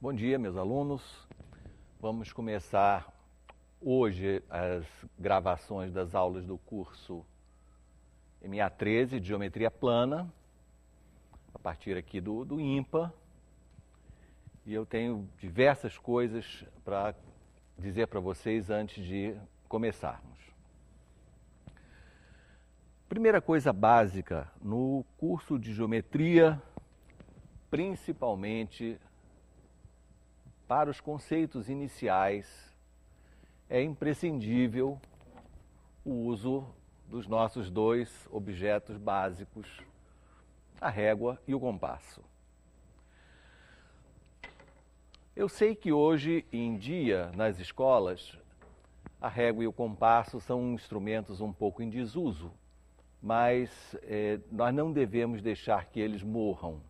Bom dia, meus alunos. Vamos começar hoje as gravações das aulas do curso MA13 de Geometria Plana, a partir aqui do IMPA. E eu tenho diversas coisas para dizer para vocês antes de começarmos. Primeira coisa básica, no curso de Geometria, principalmente para os conceitos iniciais, é imprescindível o uso dos nossos dois objetos básicos, a régua e o compasso. Eu sei que hoje em dia, nas escolas, a régua e o compasso são instrumentos um pouco em desuso, mas nós não devemos deixar que eles morram.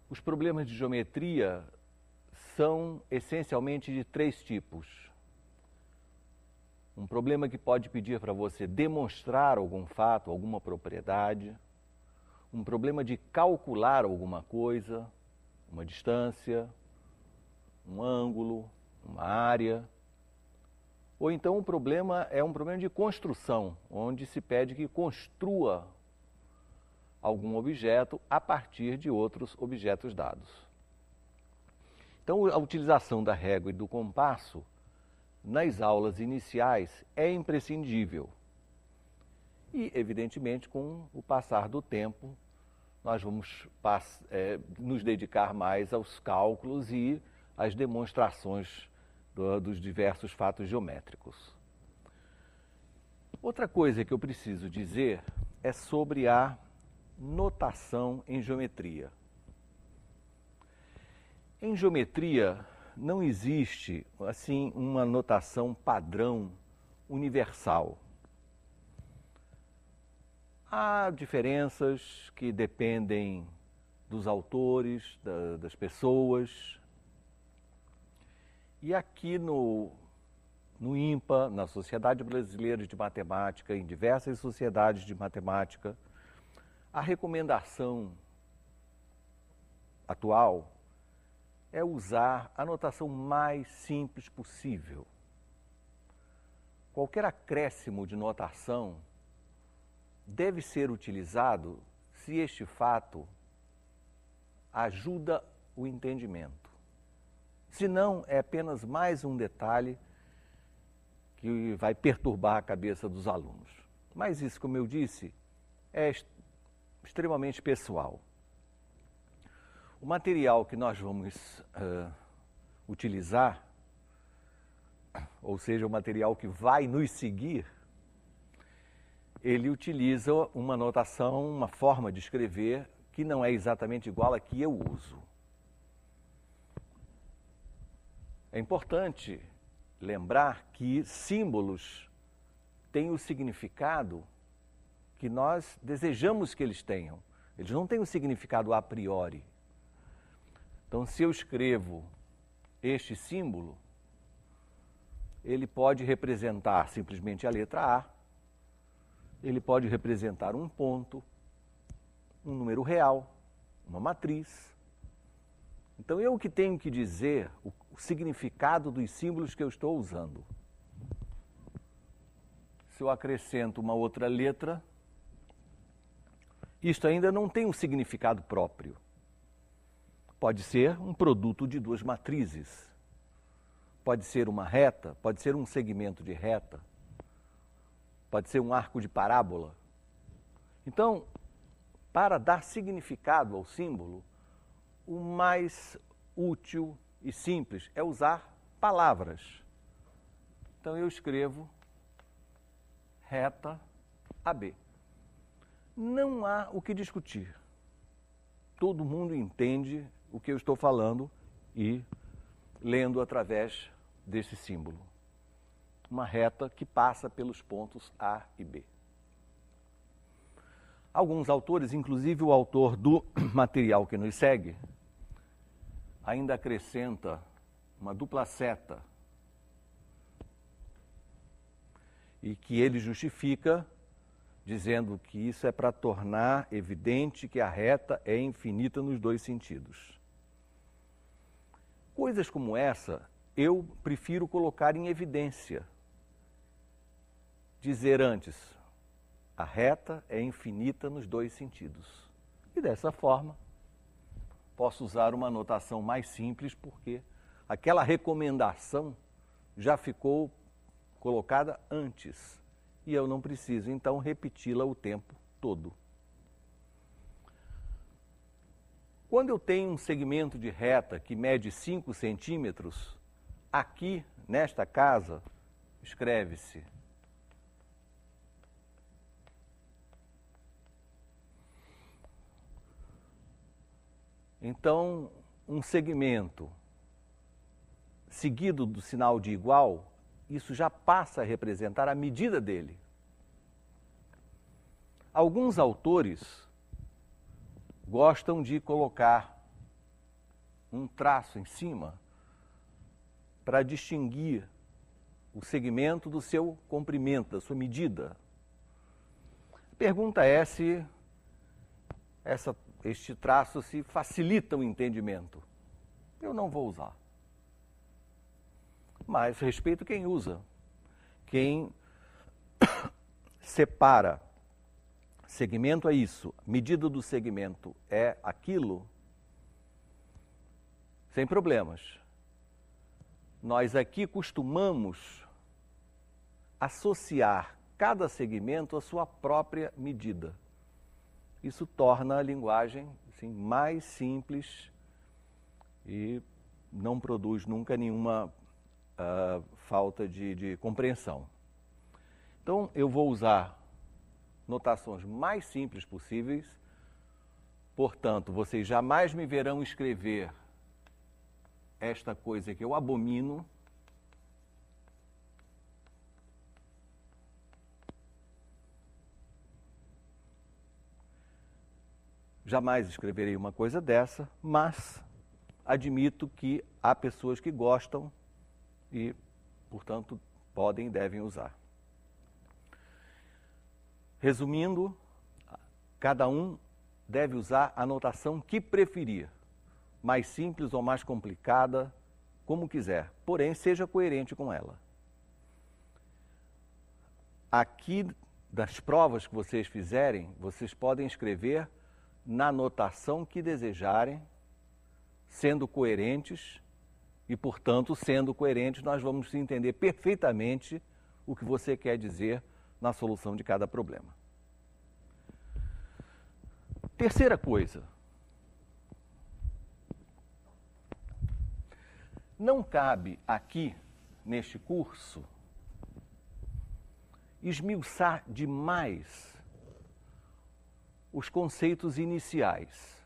Os problemas de geometria são essencialmente de três tipos. Um problema que pode pedir para você demonstrar algum fato, alguma propriedade. Um problema de calcular alguma coisa, uma distância, um ângulo, uma área. Ou então um problema é um problema de construção, onde se pede que construa algum objeto a partir de outros objetos dados. Então, a utilização da régua e do compasso nas aulas iniciais é imprescindível. E, evidentemente, com o passar do tempo, nós vamos nos dedicar mais aos cálculos e às demonstrações dos diversos fatos geométricos. Outra coisa que eu preciso dizer é sobre a notação em geometria. Em geometria não existe, assim, uma notação padrão universal. Há diferenças que dependem dos autores, das pessoas. E aqui no IMPA, na Sociedade Brasileira de Matemática, em diversas sociedades de matemática, a recomendação atual é usar a notação mais simples possível. Qualquer acréscimo de notação deve ser utilizado se este fato ajuda o entendimento. Se não, é apenas mais um detalhe que vai perturbar a cabeça dos alunos. Mas isso, como eu disse, é extremamente pessoal. O material que nós vamos utilizar, ou seja, o material que vai nos seguir, ele utiliza uma notação, uma forma de escrever que não é exatamente igual à que eu uso. É importante lembrar que símbolos têm o significado que nós desejamos que eles tenham. Eles não têm um significado a priori. Então, se eu escrevo este símbolo, ele pode representar simplesmente a letra A, ele pode representar um ponto, um número real, uma matriz. Então, eu que tenho que dizer o significado dos símbolos que eu estou usando. Se eu acrescento uma outra letra, isto ainda não tem um significado próprio. Pode ser um produto de duas matrizes. Pode ser uma reta, pode ser um segmento de reta. Pode ser um arco de parábola. Então, para dar significado ao símbolo, o mais útil e simples é usar palavras. Então, eu escrevo reta AB. Não há o que discutir. Todo mundo entende o que eu estou falando e lendo através desse símbolo. Uma reta que passa pelos pontos A e B. Alguns autores, inclusive o autor do material que nos segue, ainda acrescenta uma dupla seta e que ele justifica dizendo que isso é para tornar evidente que a reta é infinita nos dois sentidos. Coisas como essa, eu prefiro colocar em evidência. Dizer antes, a reta é infinita nos dois sentidos. E dessa forma, posso usar uma notação mais simples, porque aquela recomendação já ficou colocada antes. E eu não preciso, então, repeti-la o tempo todo. Quando eu tenho um segmento de reta que mede 5 centímetros, aqui, nesta casa, escreve-se então, um segmento seguido do sinal de igual, isso já passa a representar a medida dele. Alguns autores gostam de colocar um traço em cima para distinguir o segmento do seu comprimento, da sua medida. A pergunta é se este traço se facilita o entendimento. Eu não vou usar. Mas respeito quem usa. Quem separa segmento é isso, medida do segmento é aquilo, sem problemas. Nós aqui costumamos associar cada segmento à sua própria medida. Isso torna a linguagem assim, mais simples e não produz nunca nenhuma falta de compreensão. Então, eu vou usar notações mais simples possíveis. Portanto, vocês jamais me verão escrever esta coisa que eu abomino. Jamais escreverei uma coisa dessa, mas admito que há pessoas que gostam e, portanto, podem e devem usar. Resumindo, cada um deve usar a notação que preferir, mais simples ou mais complicada, como quiser, porém seja coerente com ela. Aqui, das provas que vocês fizerem, vocês podem escrever na notação que desejarem, sendo coerentes e, portanto, sendo coerentes, nós vamos entender perfeitamente o que você quer dizer na solução de cada problema. Terceira coisa. Não cabe aqui, neste curso, esmiuçar demais os conceitos iniciais.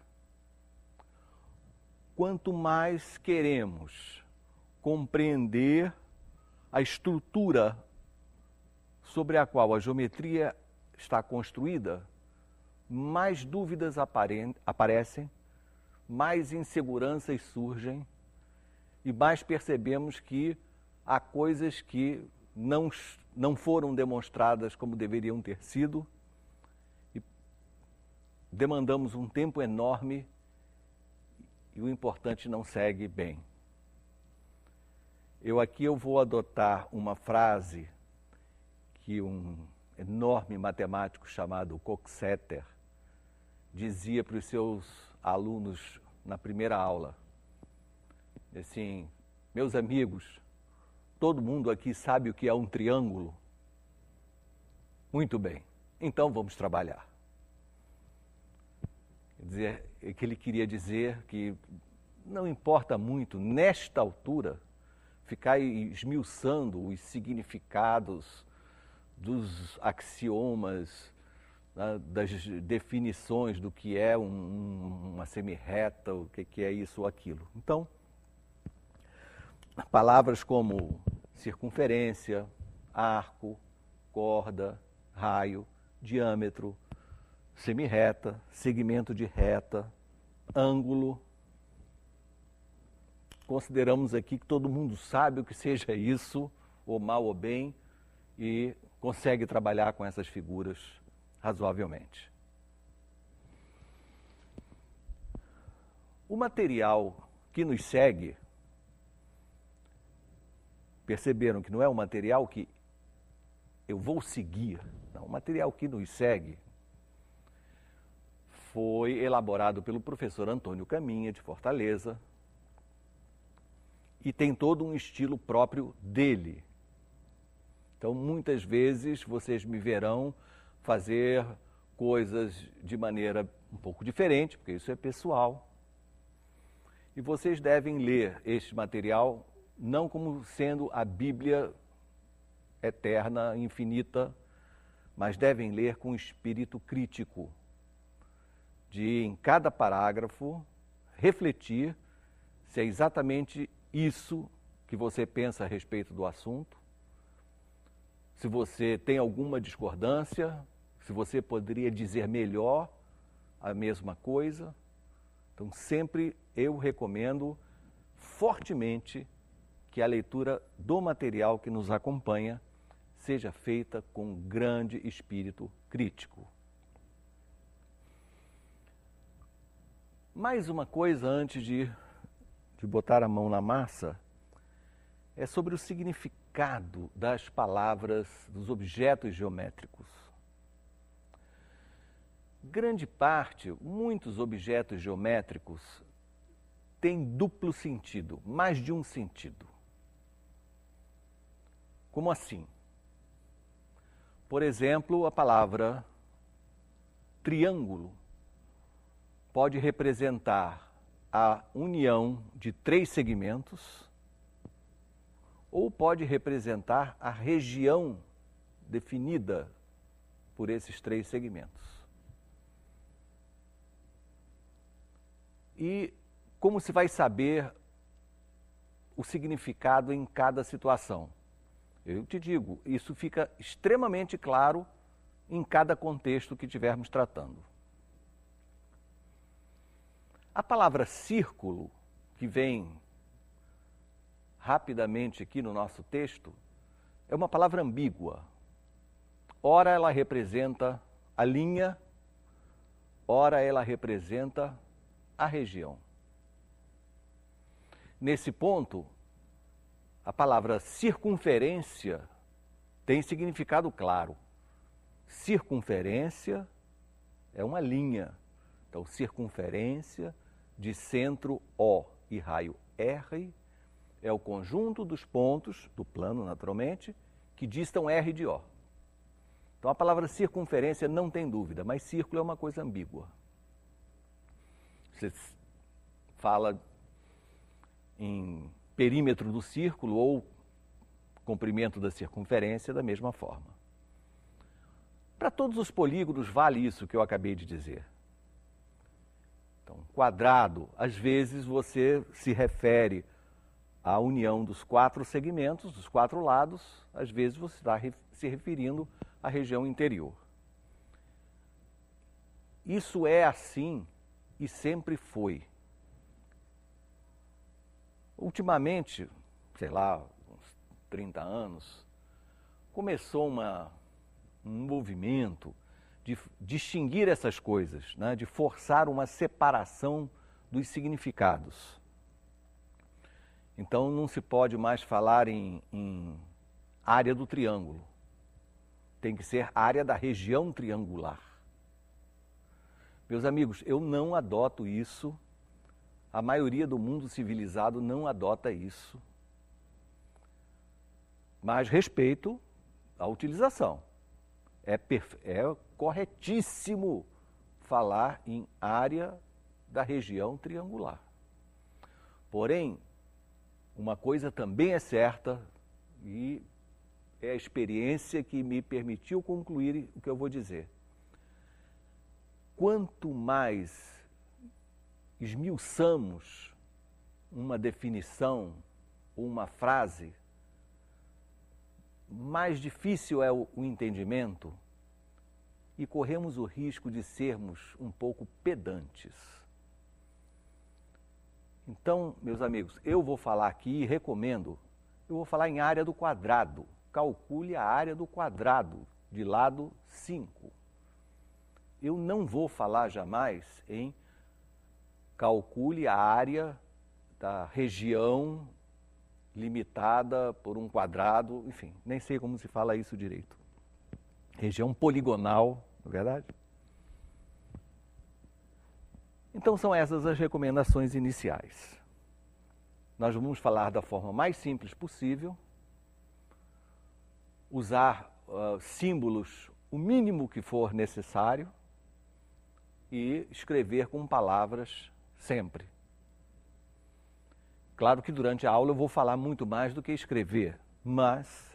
Quanto mais queremos compreender a estrutura sobre a qual a geometria está construída, mais dúvidas aparecem, mais inseguranças surgem e mais percebemos que há coisas que não foram demonstradas como deveriam ter sido e demandamos um tempo enorme e o importante não segue bem. Eu vou adotar uma frase que um enorme matemático chamado Coxeter dizia para os seus alunos na primeira aula. Assim, meus amigos, todo mundo aqui sabe o que é um triângulo? Muito bem, então vamos trabalhar. Quer dizer, que ele queria dizer que não importa muito, nesta altura, ficar esmiuçando os significados dos axiomas, das definições do que é uma semirreta, o que é isso ou aquilo. Então, palavras como circunferência, arco, corda, raio, diâmetro, semirreta, segmento de reta, ângulo. Consideramos aqui que todo mundo sabe o que seja isso, ou mal ou bem, e consegue trabalhar com essas figuras razoavelmente. O material que nos segue perceberam que não é um material que eu vou seguir, não, o material que nos segue foi elaborado pelo professor Antônio Caminha, de Fortaleza, e tem todo um estilo próprio dele. Então, muitas vezes, vocês me verão fazer coisas de maneira um pouco diferente, porque isso é pessoal. E vocês devem ler este material não como sendo a Bíblia eterna, infinita, mas devem ler com espírito crítico, de em cada parágrafo refletir se é exatamente isso que você pensa a respeito do assunto, se você tem alguma discordância, se você poderia dizer melhor a mesma coisa. Então, sempre eu recomendo fortemente que a leitura do material que nos acompanha seja feita com um grande espírito crítico. Mais uma coisa antes de botar a mão na massa, é sobre o significado das palavras, dos objetos geométricos. Grande parte, muitos objetos geométricos têm duplo sentido, mais de um sentido. Como assim? Por exemplo, a palavra triângulo pode representar a união de 3 segmentos ou pode representar a região definida por esses 3 segmentos. E como se vai saber o significado em cada situação? Eu te digo, isso fica extremamente claro em cada contexto que estivermos tratando. A palavra círculo, que vem rapidamente aqui no nosso texto, é uma palavra ambígua. Ora ela representa a linha, ora ela representa a região. Nesse ponto, a palavra circunferência tem significado claro. Circunferência é uma linha. Então, circunferência de centro O e raio R é o conjunto dos pontos do plano, naturalmente, que distam R de O. Então, a palavra circunferência não tem dúvida, mas círculo é uma coisa ambígua. Você fala em perímetro do círculo ou comprimento da circunferência da mesma forma. Para todos os polígonos vale isso que eu acabei de dizer. Então, quadrado, às vezes você se refere à união dos 4 segmentos, dos 4 lados, às vezes você está se referindo à região interior. Isso é assim e sempre foi. Ultimamente, sei lá, uns 30 anos, começou um movimento de distinguir essas coisas, né? De forçar uma separação dos significados. Então, não se pode mais falar em área do triângulo. Tem que ser área da região triangular. Meus amigos, eu não adoto isso. A maioria do mundo civilizado não adota isso. Mas respeito à utilização. É corretíssimo falar em área da região triangular. Porém, uma coisa também é certa, e é a experiência que me permitiu concluir o que eu vou dizer. Quanto mais esmiuçamos uma definição ou uma frase, mais difícil é o entendimento e corremos o risco de sermos um pouco pedantes. Então, meus amigos, eu vou falar aqui e recomendo, eu vou falar em área do quadrado. Calcule a área do quadrado de lado 5. Eu não vou falar jamais em calcule a área da região limitada por um quadrado, enfim, nem sei como se fala isso direito. Região poligonal, não é verdade? Então são essas as recomendações iniciais. Nós vamos falar da forma mais simples possível, usar símbolos o mínimo que for necessário e escrever com palavras sempre. Claro que durante a aula eu vou falar muito mais do que escrever, mas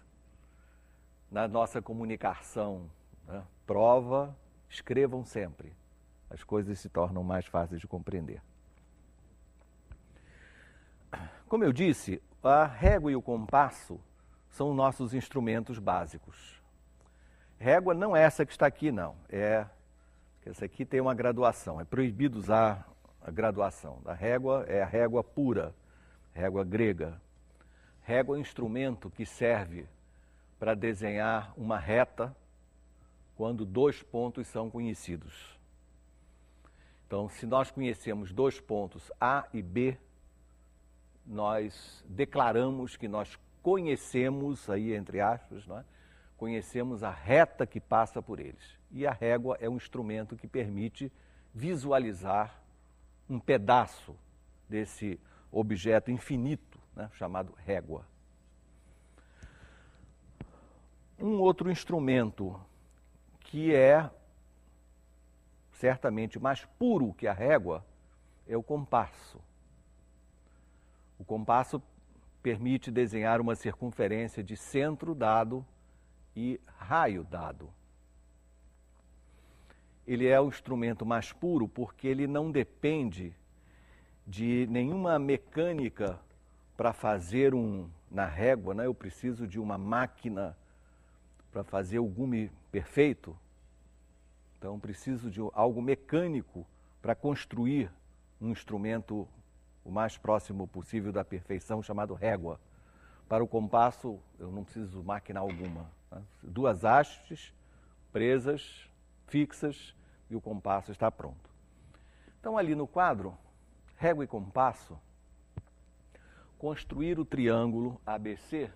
na nossa comunicação, né, prova, escrevam sempre. As coisas se tornam mais fáceis de compreender. Como eu disse, a régua e o compasso são nossos instrumentos básicos. Régua não é essa que está aqui, não. Essa aqui tem uma graduação. É proibido usar a graduação. A régua é a régua pura, régua grega. Régua é um instrumento que serve para desenhar uma reta quando dois pontos são conhecidos. Então, se nós conhecemos dois pontos A e B, nós declaramos que nós conhecemos, aí entre aspas, não é? Conhecemos a reta que passa por eles. E a régua é um instrumento que permite visualizar um pedaço desse objeto infinito, né, chamado régua. Um outro instrumento que é certamente mais puro que a régua é o compasso. O compasso permite desenhar uma circunferência de centro dado e raio dado. Ele é o instrumento mais puro porque ele não depende de nenhuma mecânica para fazer na régua, né? Eu preciso de uma máquina para fazer o gume perfeito. Então, preciso de algo mecânico para construir um instrumento o mais próximo possível da perfeição, chamado régua. Para o compasso, eu não preciso máquina alguma, né? Duas hastes presas, fixas, e o compasso está pronto. Então, ali no quadro, régua e compasso, construir o triângulo ABC,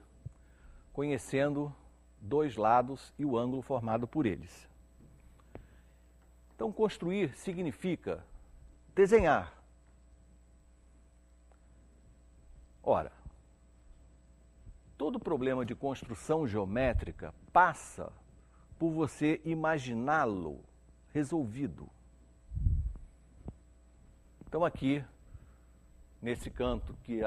conhecendo dois lados e o ângulo formado por eles. Então, construir significa desenhar. Ora, todo problema de construção geométrica passa por você imaginá-lo resolvido. Então, aqui, nesse canto que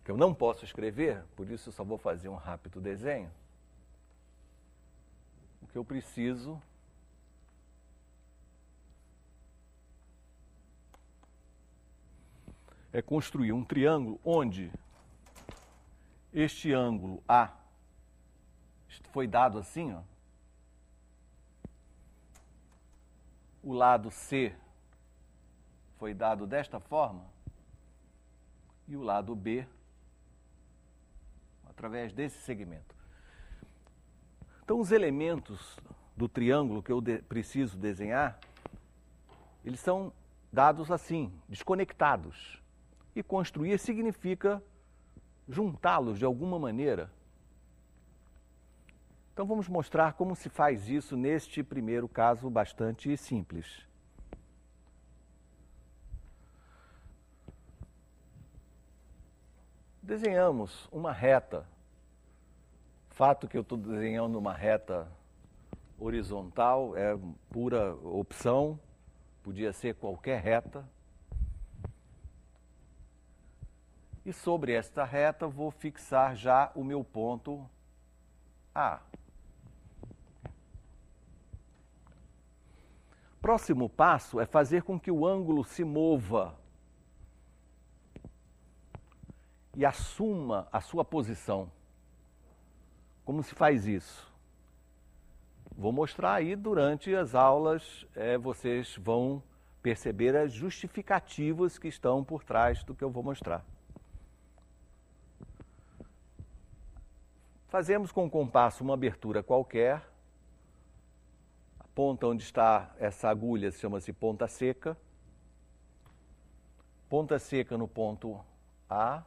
eu não posso escrever, por isso eu só vou fazer um rápido desenho, o que eu preciso é construir um triângulo onde este ângulo A foi dado assim, ó. O lado C foi dado desta forma e o lado B através desse segmento. Então, os elementos do triângulo que eu preciso desenhar, eles são dados assim, desconectados. E construir significa juntá-los de alguma maneira. Então vamos mostrar como se faz isso neste primeiro caso bastante simples. Desenhamos uma reta. Fato que eu estou desenhando uma reta horizontal é pura opção, podia ser qualquer reta. E sobre esta reta vou fixar já o meu ponto A. Próximo passo é fazer com que o ângulo se mova e assuma a sua posição. Como se faz isso? Vou mostrar aí durante as aulas, vocês vão perceber as justificativas que estão por trás do que eu vou mostrar. Fazemos com o compasso uma abertura qualquer. A ponta onde está essa agulha chama-se ponta seca. Ponta seca no ponto A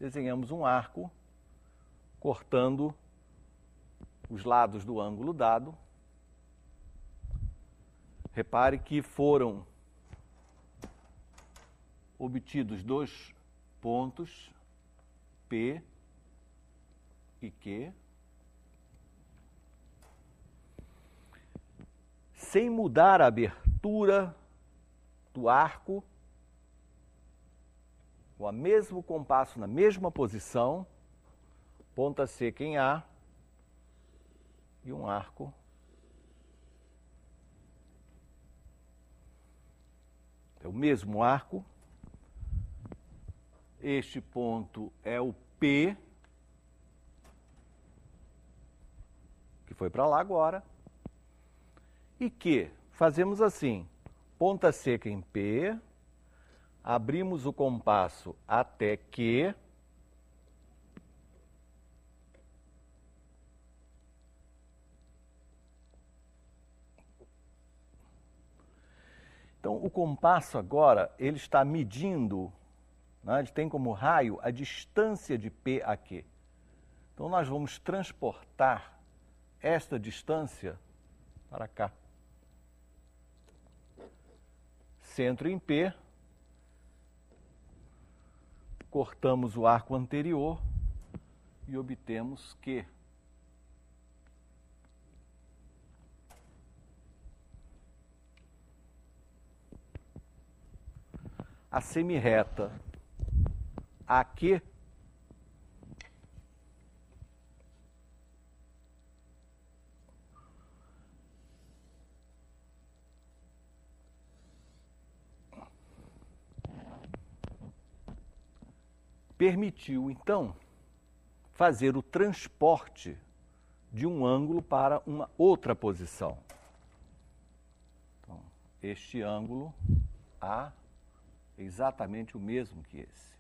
desenhamos um arco cortando os lados do ângulo dado. Repare que foram obtidos dois pontos, P e Q, sem mudar a abertura do arco, com o mesmo compasso na mesma posição, ponta seca em A e um arco é o mesmo arco. Este ponto é o P, que foi para lá agora, e que fazemos assim, ponta seca em P, abrimos o compasso até Q, então o compasso agora ele está medindo, né, ele tem como raio a distância de P a Q. Então nós vamos transportar esta distância para cá. Centro em P, cortamos o arco anterior e obtemos Q. A semirreta AQ permitiu, então, fazer o transporte de um ângulo para uma outra posição. Então, este ângulo A é exatamente o mesmo que esse.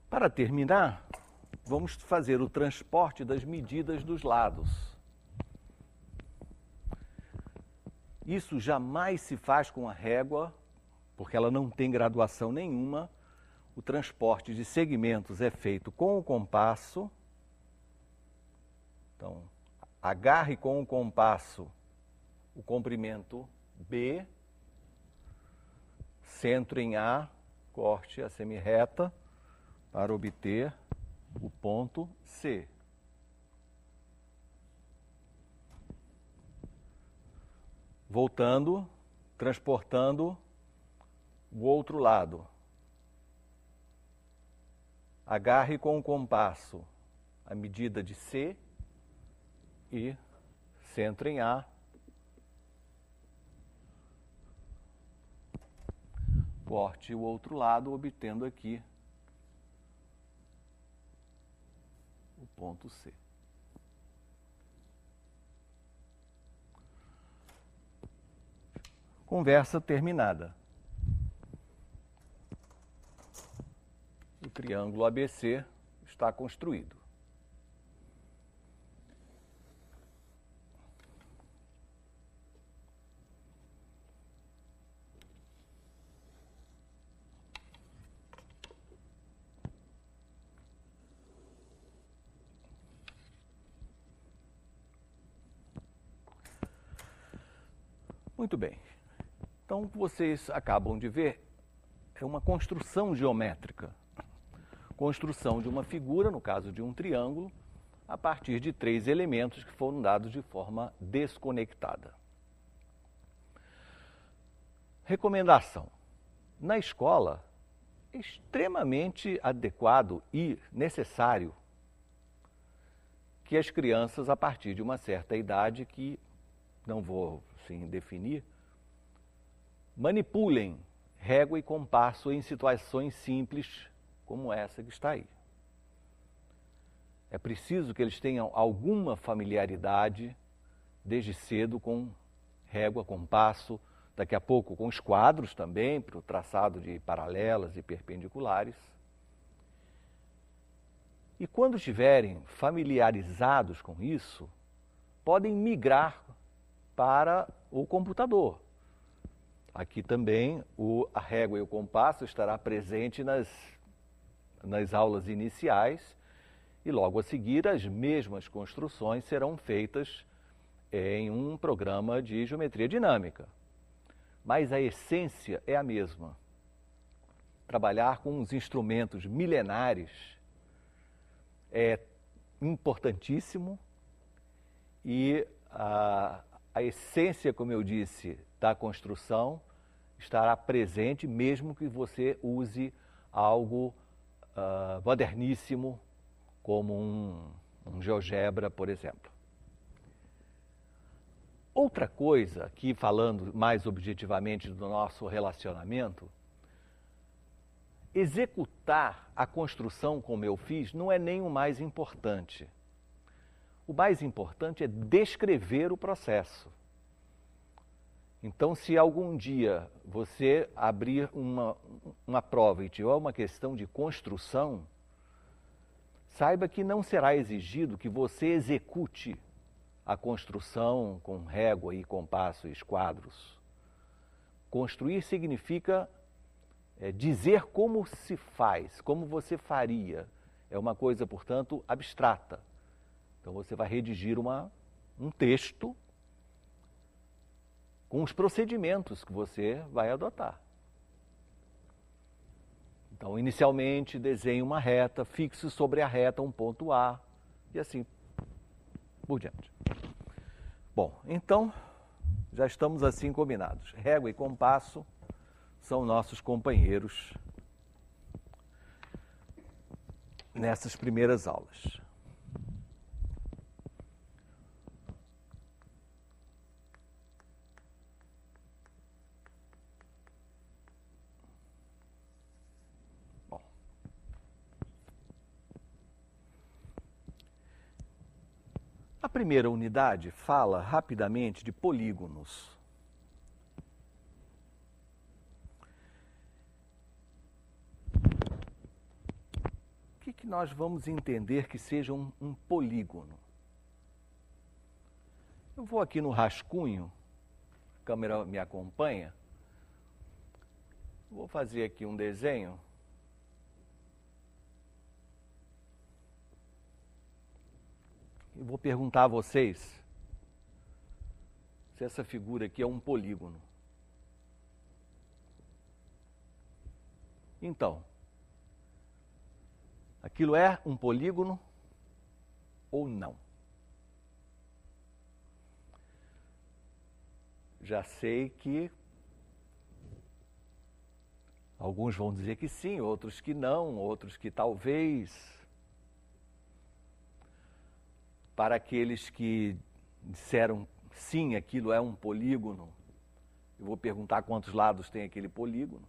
Para terminar, vamos fazer o transporte das medidas dos lados. Isso jamais se faz com a régua, porque ela não tem graduação nenhuma. O transporte de segmentos é feito com o compasso. Então, agarre com o compasso o comprimento B, centro em A, corte a semirreta para obter o ponto C. Voltando, transportando o outro lado. Agarre com o compasso a medida de C e centro em A. Corte o outro lado, obtendo aqui o ponto C. Conversa terminada. O triângulo ABC está construído. Muito bem. Então, o que vocês acabam de ver é uma construção geométrica. Construção de uma figura, no caso de um triângulo, a partir de 3 elementos que foram dados de forma desconectada. Recomendação. Na escola, é extremamente adequado e necessário que as crianças, a partir de uma certa idade, que não vou assim, definir, manipulem régua e compasso em situações simples como essa que está aí. É preciso que eles tenham alguma familiaridade desde cedo com régua, compasso, daqui a pouco com os quadros também, para o traçado de paralelas e perpendiculares. E quando estiverem familiarizados com isso, podem migrar para o computador. aqui também a régua e o compasso estará presente nas aulas iniciais e logo a seguir as mesmas construções serão feitas em um programa de geometria dinâmica. Mas a essência é a mesma. Trabalhar com os instrumentos milenares é importantíssimo e a essência, como eu disse, da construção estará presente mesmo que você use algo moderníssimo como um GeoGebra, por exemplo. Outra coisa, aqui falando mais objetivamente do nosso relacionamento, executar a construção como eu fiz não é nem o mais importante. O mais importante é descrever o processo. Então, se algum dia você abrir uma prova e tiver uma questão de construção, saiba que não será exigido que você execute a construção com régua e compasso e esquadros. Construir significa dizer como se faz, como você faria. É uma coisa, portanto, abstrata. Então você vai redigir um texto com os procedimentos que você vai adotar. Então, inicialmente, desenhe uma reta, fixe sobre a reta um ponto A e assim por diante. Bom, então, já estamos assim combinados. Régua e compasso são nossos companheiros nessas primeiras aulas. Bom. A primeira unidade fala rapidamente de polígonos. O que nós vamos entender que seja um polígono? Eu vou aqui no rascunho, a câmera me acompanha, vou fazer aqui um desenho. E vou perguntar a vocês se essa figura aqui é um polígono. Então, aquilo é um polígono ou não? Já sei que alguns vão dizer que sim, outros que não, outros que talvez. Para aqueles que disseram sim, aquilo é um polígono, eu vou perguntar quantos lados tem aquele polígono.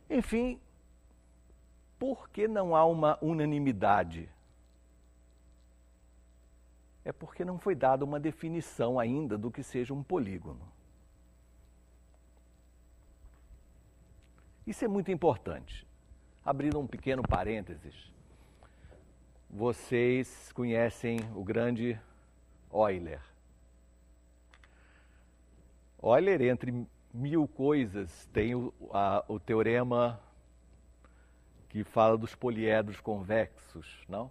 Enfim, por que não há uma unanimidade? É porque não foi dada uma definição ainda do que seja um polígono. Isso é muito importante. Abrindo um pequeno parênteses, vocês conhecem o grande Euler. Euler, entre mil coisas, tem o teorema que fala dos poliedros convexos, não?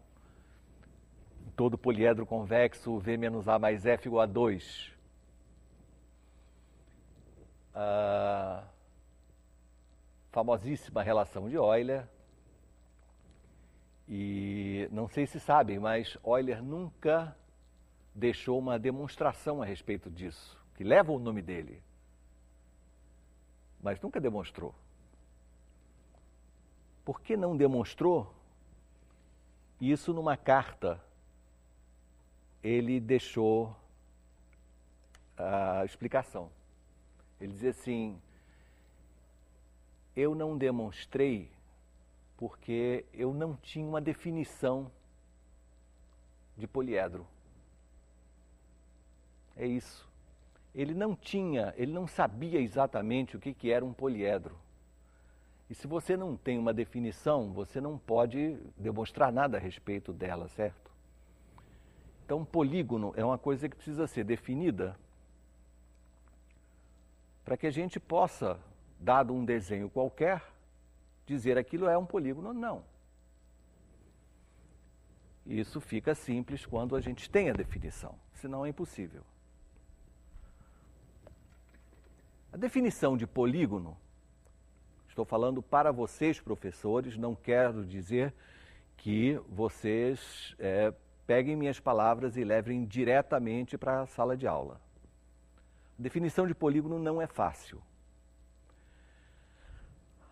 Todo poliedro convexo, V menos A mais F igual a 2. A famosíssima relação de Euler. E não sei se sabem, mas Euler nunca deixou uma demonstração a respeito disso, que leva o nome dele, mas nunca demonstrou. Por que não demonstrou? Isso numa carta ele deixou a explicação. Ele dizia assim: eu não demonstrei porque eu não tinha uma definição de poliedro. É isso. Ele não sabia exatamente o que era um poliedro. E se você não tem uma definição, você não pode demonstrar nada a respeito dela, certo? Então, polígono é uma coisa que precisa ser definida para que a gente possa, dado um desenho qualquer, dizer aquilo é um polígono ou não. Isso fica simples quando a gente tem a definição, senão é impossível. A definição de polígono, estou falando para vocês, professores, não quero dizer que vocês peguem minhas palavras e levem diretamente para a sala de aula. A definição de polígono não é fácil.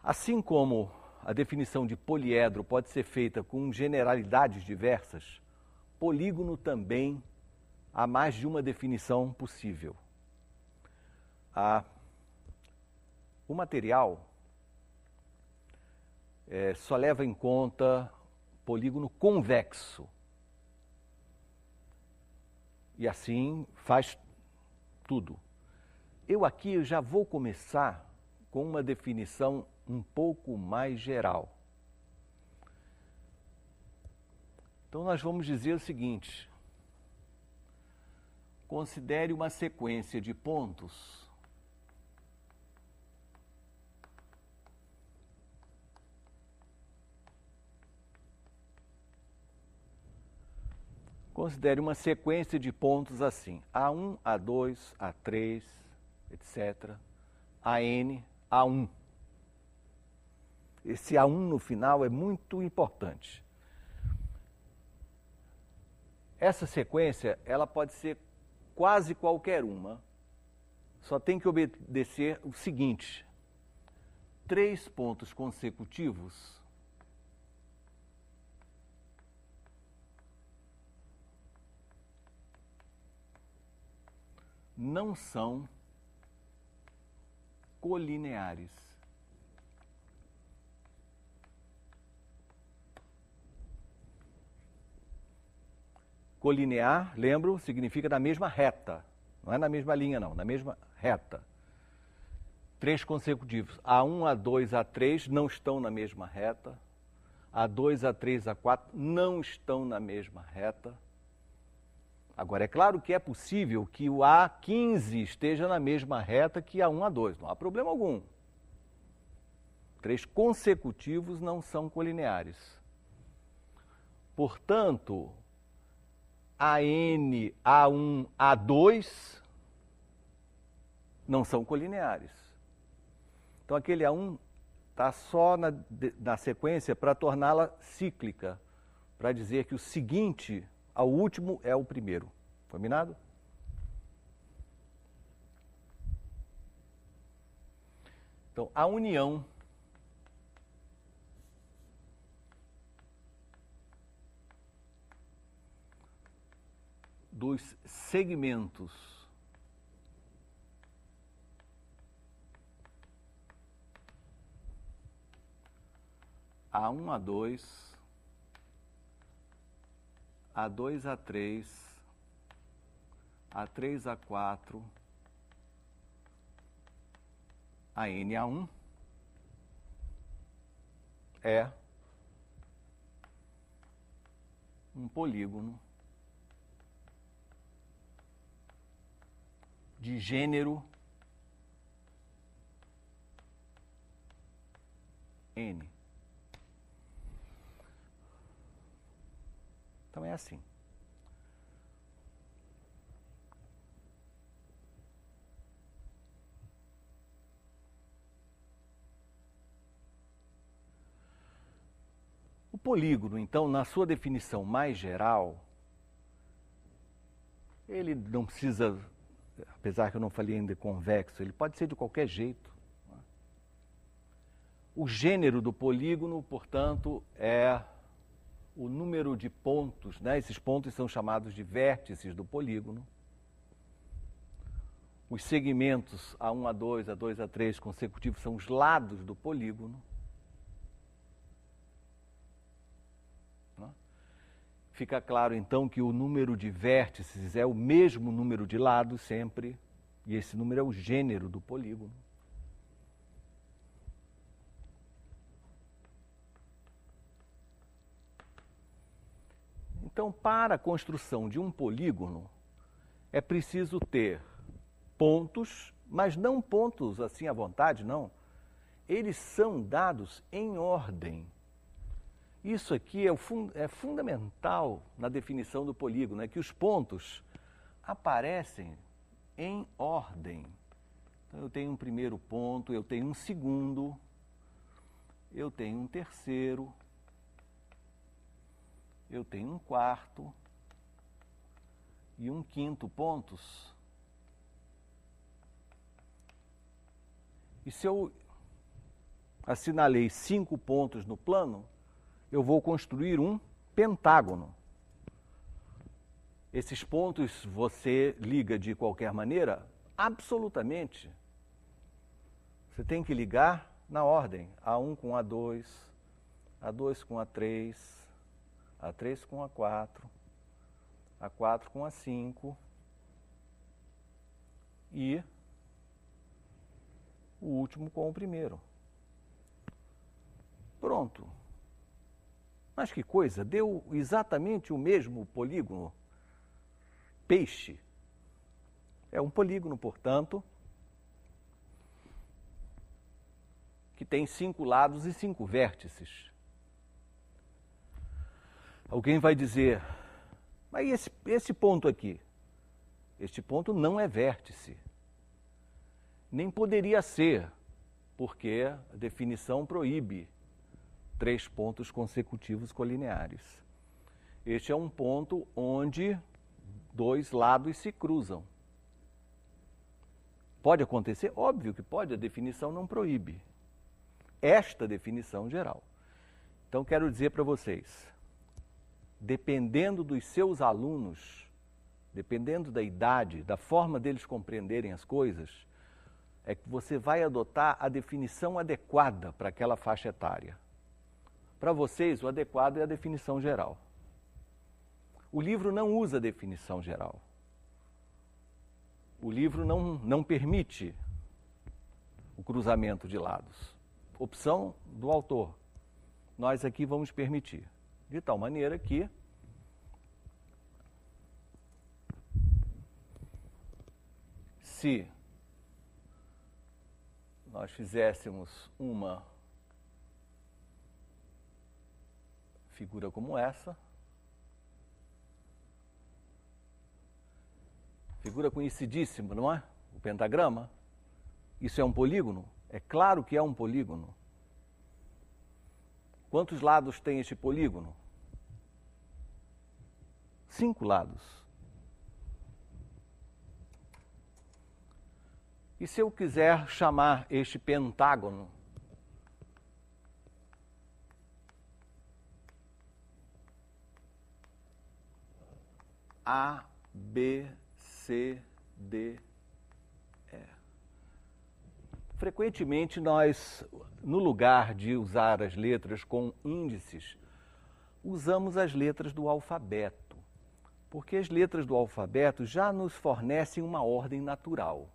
Assim como a definição de poliedro pode ser feita com generalidades diversas, polígono também há mais de uma definição possível. O material só leva em conta polígono convexo. E assim faz tudo. Eu aqui já vou começar com uma definição um pouco mais geral. Então nós vamos dizer o seguinte: considere uma sequência de pontos assim: A1, A2, A3, etc. AN, A1. Esse A1 no final é muito importante. Essa sequência, ela pode ser quase qualquer uma, só tem que obedecer o seguinte: 3 pontos consecutivos não são colineares. Colinear, lembro, significa na mesma reta. Não é na mesma linha, não, na mesma reta. 3 consecutivos. A1, A2, A3 não estão na mesma reta. A2, A3, A4 não estão na mesma reta. Agora, é claro que é possível que o A15 esteja na mesma reta que A1, A2. Não há problema algum. 3 consecutivos não são colineares. Portanto, AN, A1, A2 não são colineares. Então, aquele A1 está só na sequência para torná-la cíclica, para dizer que o seguinte ao último é o primeiro. Combinado? Então, a união dos segmentos A1, A2, A2, A3, A3, A4, AN, A1 é um polígono de gênero N. Então é assim. O polígono, então, na sua definição mais geral, ele não precisa, apesar que eu não falei ainda convexo, ele pode ser de qualquer jeito. O gênero do polígono, portanto, é o número de pontos, né? Esses pontos são chamados de vértices do polígono. Os segmentos A1, A2, A2, A3 consecutivos são os lados do polígono. Fica claro, então, que o número de vértices é o mesmo número de lados sempre, e esse número é o gênero do polígono. Então, para a construção de um polígono, é preciso ter pontos Mas não pontos assim à vontade, não. Eles são dados em ordem. Isso aqui é fundamental na definição do polígono, é que os pontos aparecem em ordem. Então, eu tenho um primeiro ponto, eu tenho um segundo, eu tenho um terceiro, eu tenho um quarto e um quinto pontos. E se eu assinalei 5 pontos no plano, eu vou construir um pentágono. Esses pontos você liga de qualquer maneira? Absolutamente. Você tem que ligar na ordem, A1 com A2, A2 com A3, A3 com A4, A4 com A5 e o último com o primeiro. Pronto. Mas que coisa, deu exatamente o mesmo polígono. Peixe. É um polígono, portanto, que tem 5 lados e 5 vértices. Alguém vai dizer, mas esse ponto aqui? Este ponto não é vértice. Nem poderia ser, porque a definição proíbe 3 pontos consecutivos colineares. Este é um ponto onde 2 lados se cruzam. Pode acontecer? Óbvio que pode, a definição não proíbe. Esta definição geral. Então, quero dizer para vocês, dependendo dos seus alunos, dependendo da idade, da forma deles compreenderem as coisas, é que você vai adotar a definição adequada para aquela faixa etária. Para vocês, o adequado é a definição geral. O livro não usa a definição geral. O livro não permite o cruzamento de lados. Opção do autor. Nós aqui vamos permitir. De tal maneira que se nós fizéssemos uma figura como essa, figura conhecidíssima, não é? O pentagrama. Isso é um polígono? É claro que é um polígono. Quantos lados tem este polígono? 5 lados. E se eu quiser chamar este pentágono A, B, C, D, E. Frequentemente nós, no lugar de usar as letras com índices, usamos as letras do alfabeto, porque as letras do alfabeto já nos fornecem uma ordem natural.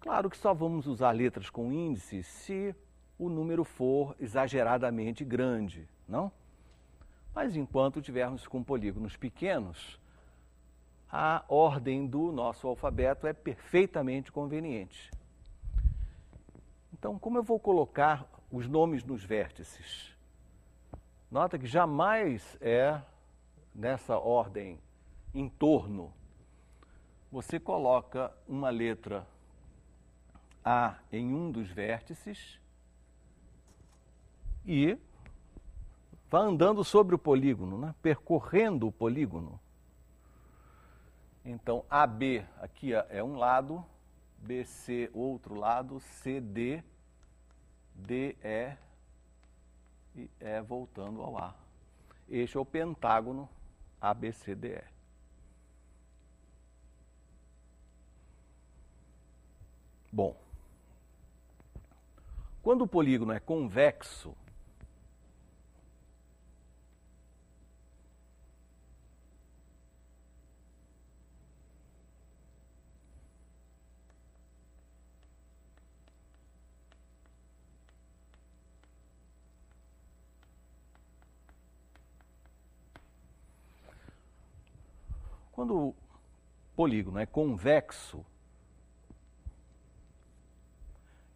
Claro que só vamos usar letras com índices se o número for exageradamente grande, não? Mas enquanto tivermos com polígonos pequenos, a ordem do nosso alfabeto é perfeitamente conveniente. Então, como eu vou colocar os nomes nos vértices? Nota que jamais é nessa ordem em torno. Você coloca uma letra A em um dos vértices e vai andando sobre o polígono, né? Percorrendo o polígono. Então, AB aqui é um lado, BC outro lado, CD, DE e E voltando ao A. Este é o pentágono ABCDE. Bom, quando o polígono é convexo, quando o polígono é convexo,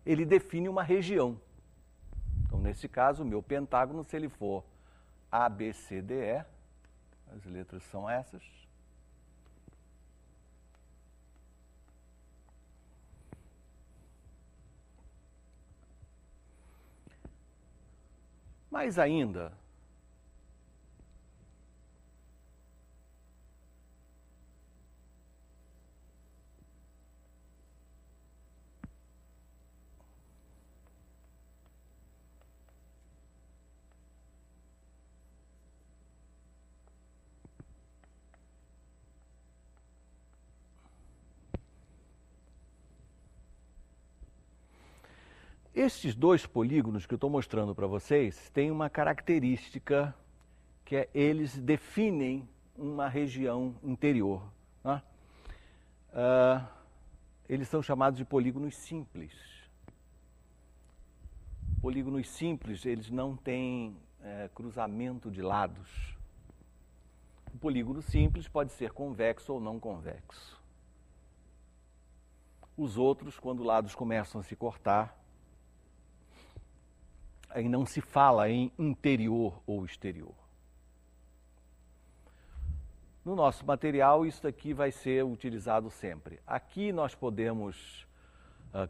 ele define uma região. Então, nesse caso, o meu pentágono, se ele for ABCDE, as letras são essas. Mais ainda, estes dois polígonos que eu estou mostrando para vocês têm uma característica que é eles definem uma região interior. Né? Eles são chamados de polígonos simples. Polígonos simples, eles não têm cruzamento de lados. O polígono simples pode ser convexo ou não convexo. Os outros, quando lados começam a se cortar, aí não se fala em interior ou exterior. No nosso material, isso aqui vai ser utilizado sempre. Aqui nós podemos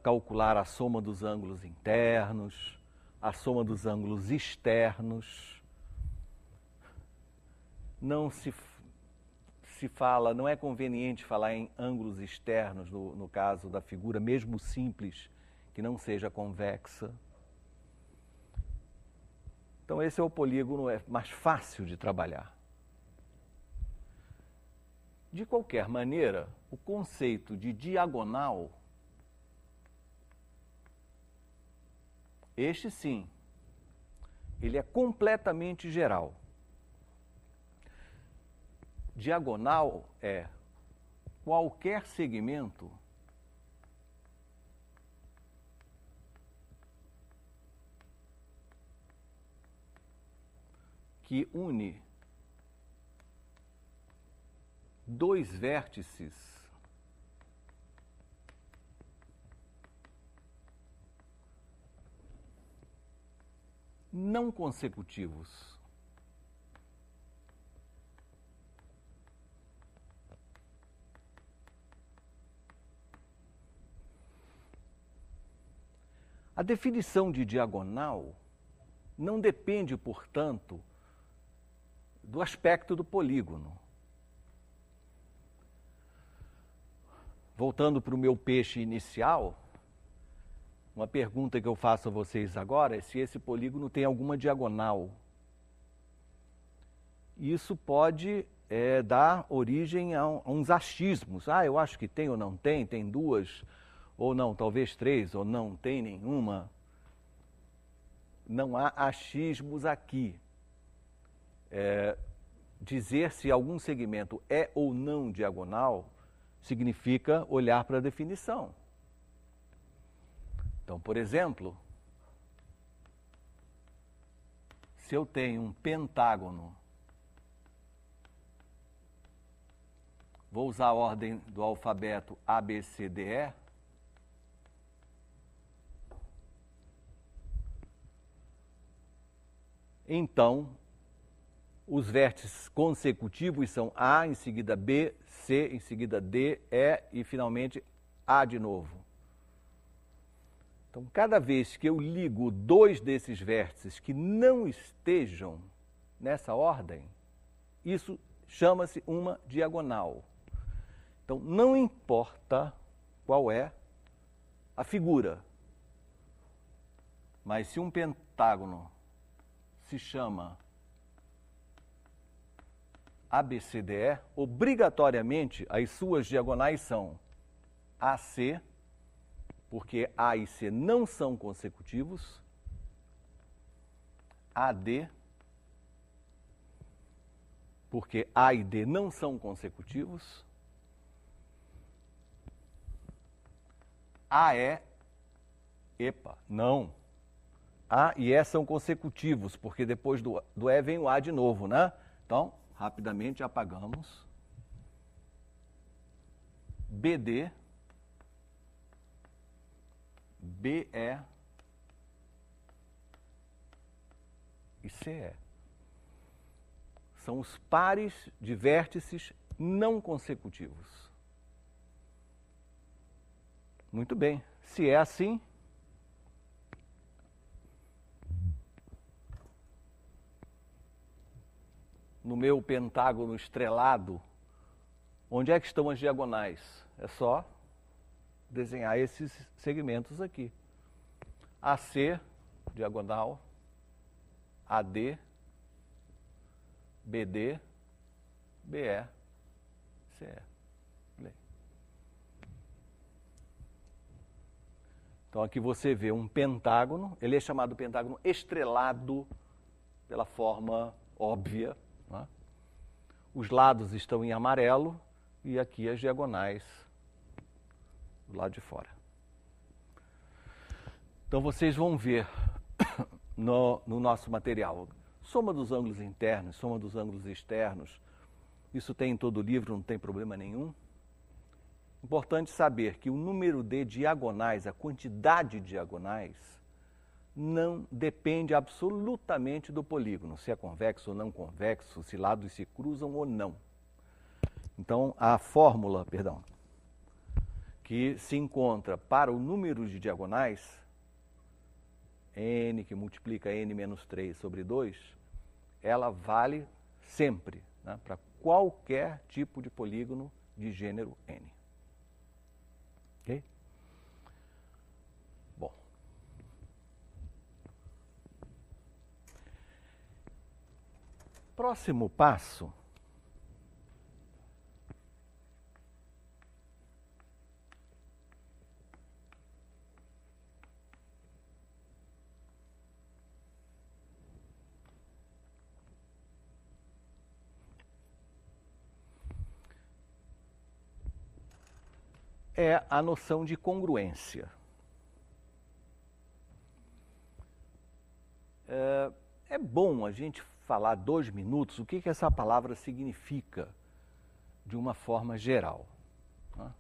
calcular a soma dos ângulos internos, a soma dos ângulos externos. Não se fala, não é conveniente falar em ângulos externos no caso da figura, mesmo simples, que não seja convexa. Então, esse é o polígono mais fácil de trabalhar. De qualquer maneira, o conceito de diagonal, este sim, ele é completamente geral. Diagonal é qualquer segmento que une dois vértices não consecutivos. A definição de diagonal não depende, portanto, do aspecto do polígono. Voltando para o meu peixe inicial, uma pergunta que eu faço a vocês agora é se esse polígono tem alguma diagonal. Isso pode dar origem a uns achismos. Ah, eu acho que tem ou não tem, tem duas, ou não, talvez três, ou não tem nenhuma. Não há achismos aqui. Dizer se algum segmento é ou não diagonal significa olhar para a definição. Então, por exemplo, se eu tenho um pentágono, vou usar a ordem do alfabeto ABCDE, então os vértices consecutivos são A, em seguida B, C, em seguida D, E e finalmente A de novo. Então, cada vez que eu ligo dois desses vértices que não estejam nessa ordem, isso chama-se uma diagonal. Então, não importa qual é a figura, mas se um pentágono se chama ABCDE, obrigatoriamente as suas diagonais são AC, porque A e C não são consecutivos, AD, porque A e D não são consecutivos, AE, não. A e E são consecutivos, porque depois do E vem o A de novo, né? Então, rapidamente apagamos. BD, BE e CE. São os pares de vértices não consecutivos. Muito bem. Se é assim, no meu pentágono estrelado, onde é que estão as diagonais? É só desenhar esses segmentos aqui. AC, diagonal, AD, BD, BE, CE. Então aqui você vê um pentágono, ele é chamado pentágono estrelado pela forma óbvia, né? Os lados estão em amarelo e aqui as diagonais do lado de fora. Então vocês vão ver no nosso material, soma dos ângulos internos, soma dos ângulos externos, isso tem em todo o livro, não tem problema nenhum. Importante saber que o número de diagonais, a quantidade de diagonais, não depende absolutamente do polígono, se é convexo ou não convexo, se lados se cruzam ou não. Então, a fórmula, que se encontra para o número de diagonais, n que multiplica n menos 3 sobre 2, ela vale sempre, né, para qualquer tipo de polígono de gênero n. Ok? Bom. Próximo passo é a noção de congruência. É bom a gente falar 2 minutos o que essa palavra significa de uma forma geral, né?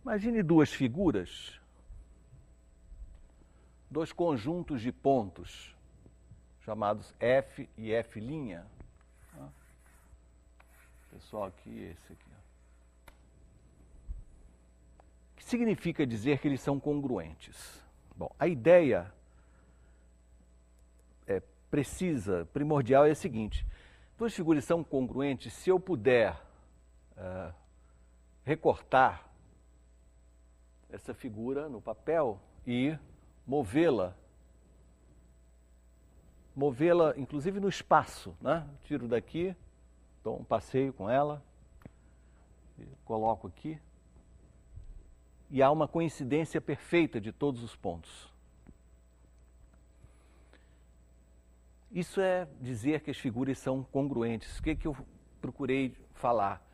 Imagine 2 figuras, 2 conjuntos de pontos, chamados F e F'. Pessoal, aqui, esse aqui. O que significa dizer que eles são congruentes? Bom, a ideia primordial é a seguinte: 2 figuras são congruentes se eu puder recortar essa figura no papel e movê-la inclusive no espaço, né? Tiro daqui, dou um passeio com ela, coloco aqui e há uma coincidência perfeita de todos os pontos. Isso é dizer que as figuras são congruentes. O que eu procurei falar?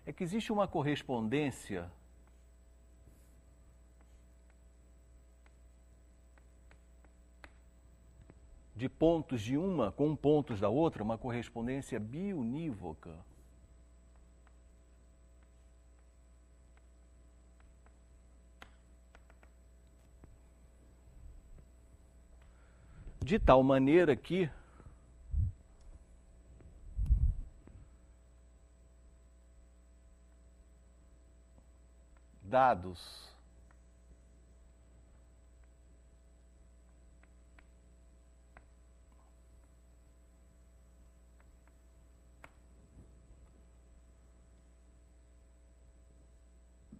É que existe uma correspondência de pontos de uma com pontos da outra, uma correspondência biunívoca. De tal maneira que dados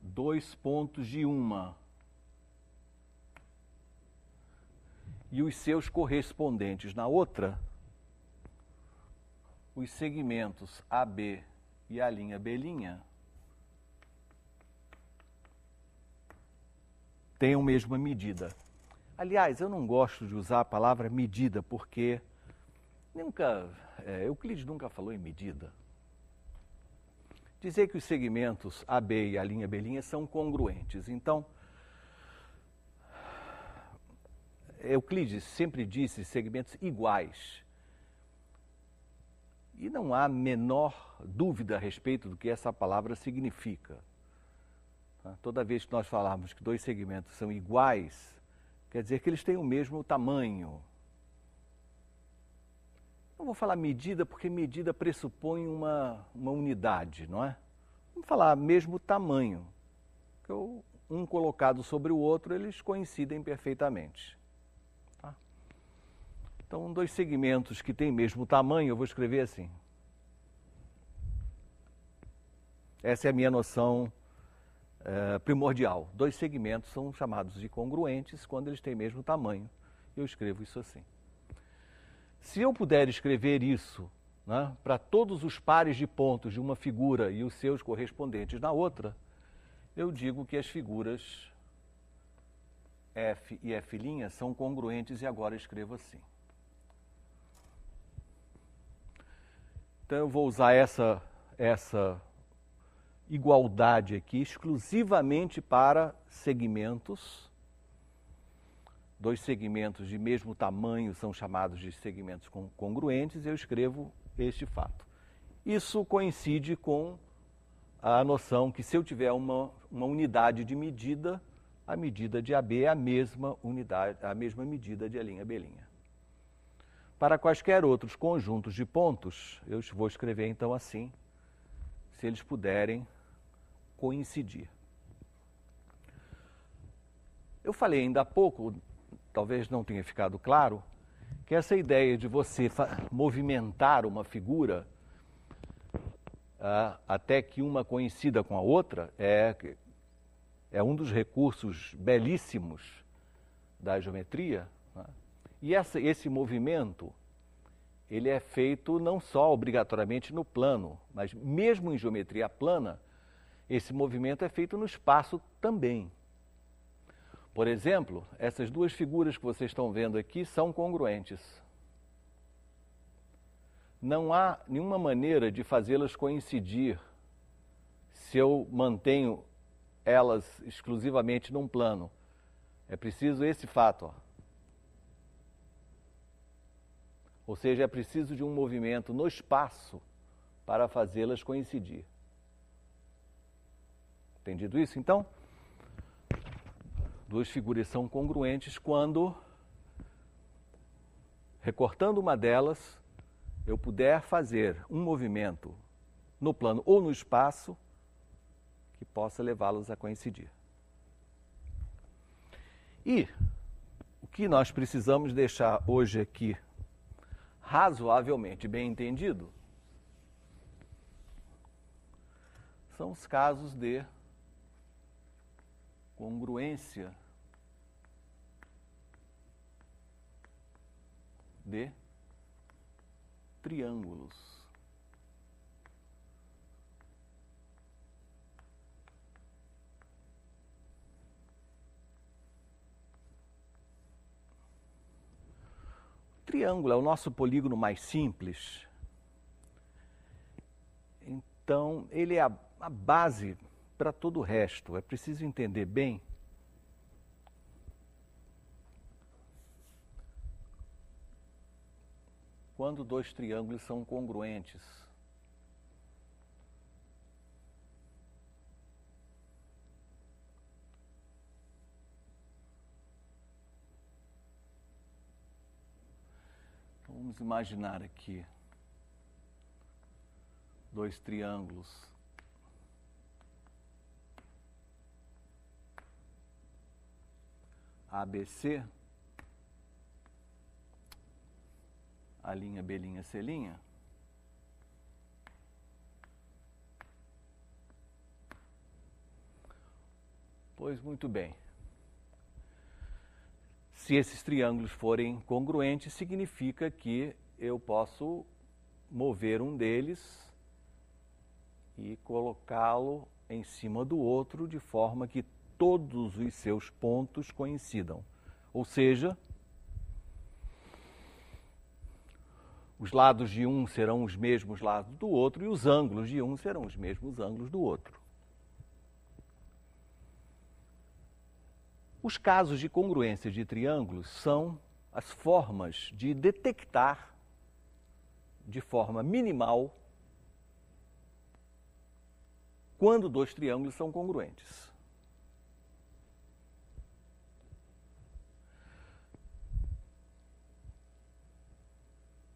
dois pontos de uma e os seus correspondentes na outra, os segmentos AB e a linha B' têm a mesma medida. Aliás, eu não gosto de usar a palavra medida porque Euclides nunca falou em medida. dizer que os segmentos AB e a linha B' são congruentes. Então, Euclides sempre disse segmentos iguais. E não há menor dúvida a respeito do que essa palavra significa. Toda vez que nós falarmos que dois segmentos são iguais, quer dizer que eles têm o mesmo tamanho. Não vou falar medida, porque medida pressupõe uma unidade, não é? Vamos falar mesmo tamanho. Um colocado sobre o outro, eles coincidem perfeitamente. Tá? Então, dois segmentos que têm mesmo tamanho, eu vou escrever assim. Essa é a minha noção primordial. Dois segmentos são chamados de congruentes quando eles têm mesmo tamanho. Eu escrevo isso assim. Se eu puder escrever isso, né, para todos os pares de pontos de uma figura e os seus correspondentes na outra, eu digo que as figuras F e F' são congruentes e agora escrevo assim. Então eu vou usar essa igualdade aqui exclusivamente para segmentos. Dois segmentos de mesmo tamanho são chamados de segmentos congruentes e eu escrevo este fato. Isso coincide com a noção que se eu tiver uma unidade de medida, a medida de AB é a mesma unidade, a mesma medida de A'B'. Para quaisquer outros conjuntos de pontos, eu vou escrever então assim, se eles puderem coincidir. Eu falei ainda há pouco, talvez não tenha ficado claro, que essa ideia de você movimentar uma figura até que uma coincida com a outra é um dos recursos belíssimos da geometria, né? E esse movimento, ele é feito não só obrigatoriamente no plano, mas mesmo em geometria plana, esse movimento é feito no espaço também. Por exemplo, essas duas figuras que vocês estão vendo aqui são congruentes. Não há nenhuma maneira de fazê-las coincidir se eu mantenho elas exclusivamente num plano. É preciso esse fato, ó. Ou seja, é preciso de um movimento no espaço para fazê-las coincidir. Entendido isso? Então, duas figuras são congruentes quando, recortando uma delas, eu puder fazer um movimento no plano ou no espaço que possa levá-las a coincidir. E o que nós precisamos deixar hoje aqui razoavelmente bem entendido são os casos de congruência de triângulos. O triângulo é o nosso polígono mais simples. Então, ele é a base para todo o resto. É preciso entender bem quando dois triângulos são congruentes. Então, vamos imaginar aqui dois triângulos ABC, a linha B', C'. Pois muito bem. Se esses triângulos forem congruentes, significa que eu posso mover um deles e colocá-lo em cima do outro de forma que todos os seus pontos coincidam. Ou seja, os lados de um serão os mesmos lados do outro e os ângulos de um serão os mesmos ângulos do outro. Os casos de congruência de triângulos são as formas de detectar de forma minimal quando dois triângulos são congruentes.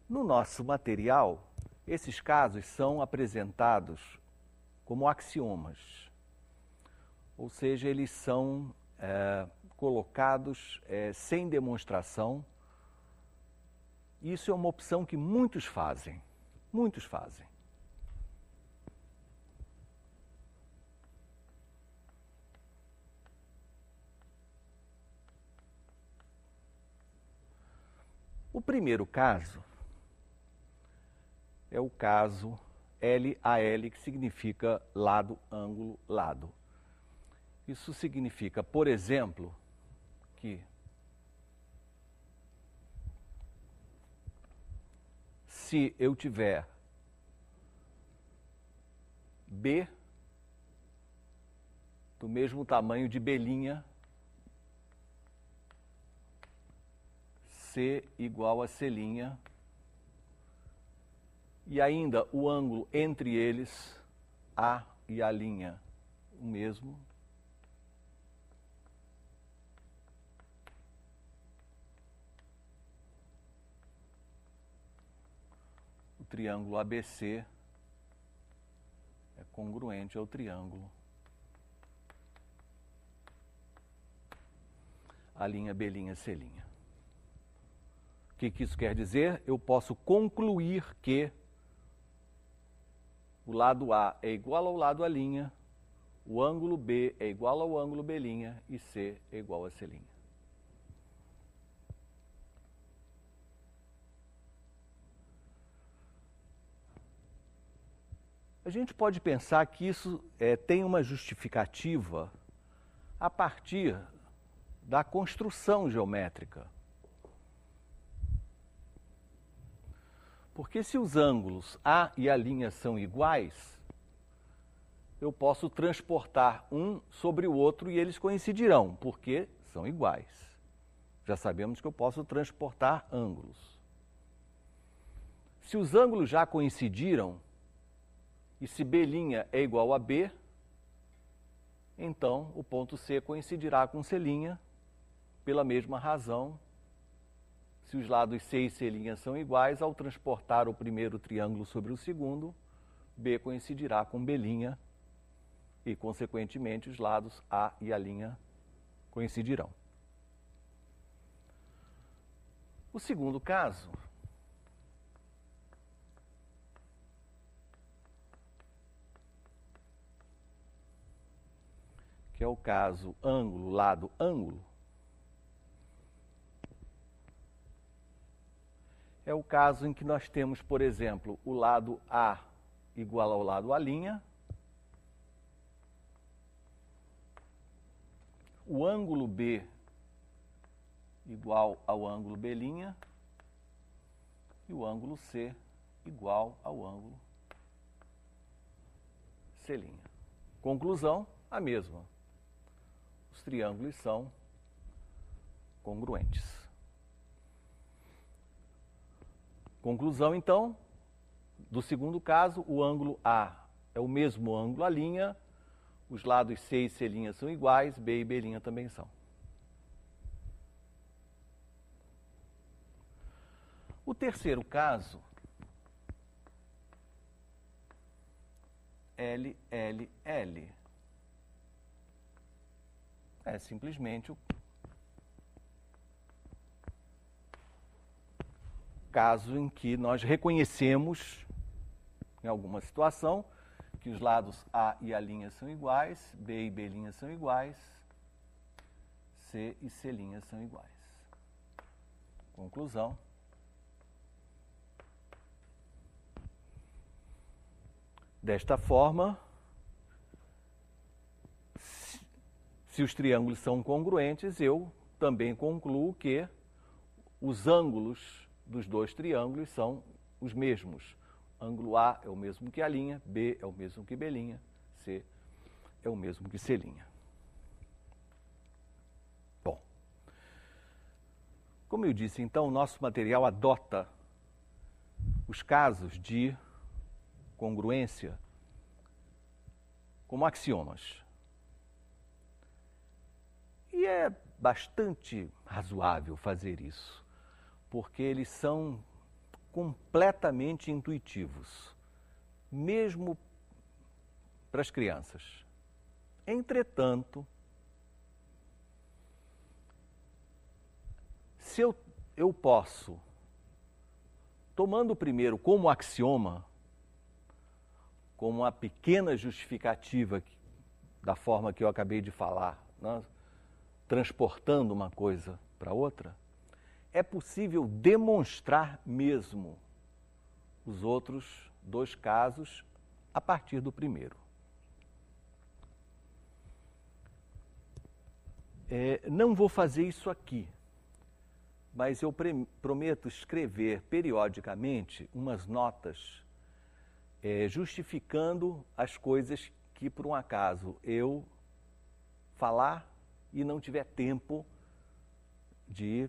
No nosso material, esses casos são apresentados como axiomas, ou seja, eles são colocados sem demonstração. Isso é uma opção que muitos fazem, muitos fazem. O primeiro caso é o caso LAL, que significa lado, ângulo, lado. Isso significa, por exemplo, que se eu tiver B do mesmo tamanho de belinha, C igual a C'linha, e ainda o ângulo entre eles, A e A', o mesmo. O triângulo ABC é congruente ao triângulo A', B'C'. O que isso quer dizer? Eu posso concluir que o lado A é igual ao lado A', o ângulo B é igual ao ângulo B' e C é igual a C'. A gente pode pensar que isso tem uma justificativa a partir da construção geométrica. Porque se os ângulos A e A' são iguais, eu posso transportar um sobre o outro e eles coincidirão, porque são iguais. Já sabemos que eu posso transportar ângulos. Se os ângulos já coincidiram, e se B' é igual a B, então o ponto C coincidirá com C', pela mesma razão. Se os lados C e C' são iguais, ao transportar o primeiro triângulo sobre o segundo, B coincidirá com B' e, consequentemente, os lados A e A' coincidirão. O segundo caso que é o caso ângulo, lado, ângulo, é o caso em que nós temos, por exemplo, o lado A igual ao lado A', o ângulo B igual ao ângulo B' e o ângulo C igual ao ângulo C'. Conclusão, a mesma. Os triângulos são congruentes. Conclusão, então, do segundo caso, o ângulo A é o mesmo ângulo A', os lados C e C' são iguais, B e B' também são. O terceiro caso, LLL, é simplesmente o caso em que nós reconhecemos, em alguma situação, que os lados A e A' são iguais, B e B' são iguais, C e C' são iguais. Conclusão. Desta forma, se os triângulos são congruentes, eu também concluo que os ângulos dos dois triângulos são os mesmos. Ângulo A é o mesmo que A', B é o mesmo que B', C é o mesmo que C'. Bom, como eu disse, então, o nosso material adota os casos de congruência como axiomas. E é bastante razoável fazer isso, porque eles são completamente intuitivos, mesmo para as crianças. Entretanto, se eu posso, tomando o primeiro como axioma, como uma pequena justificativa da forma que eu acabei de falar, né, transportando uma coisa para outra, é possível demonstrar mesmo os outros dois casos a partir do primeiro. Não vou fazer isso aqui, mas eu prometo escrever periodicamente umas notas justificando as coisas que, por um acaso, eu falar e não tiver tempo de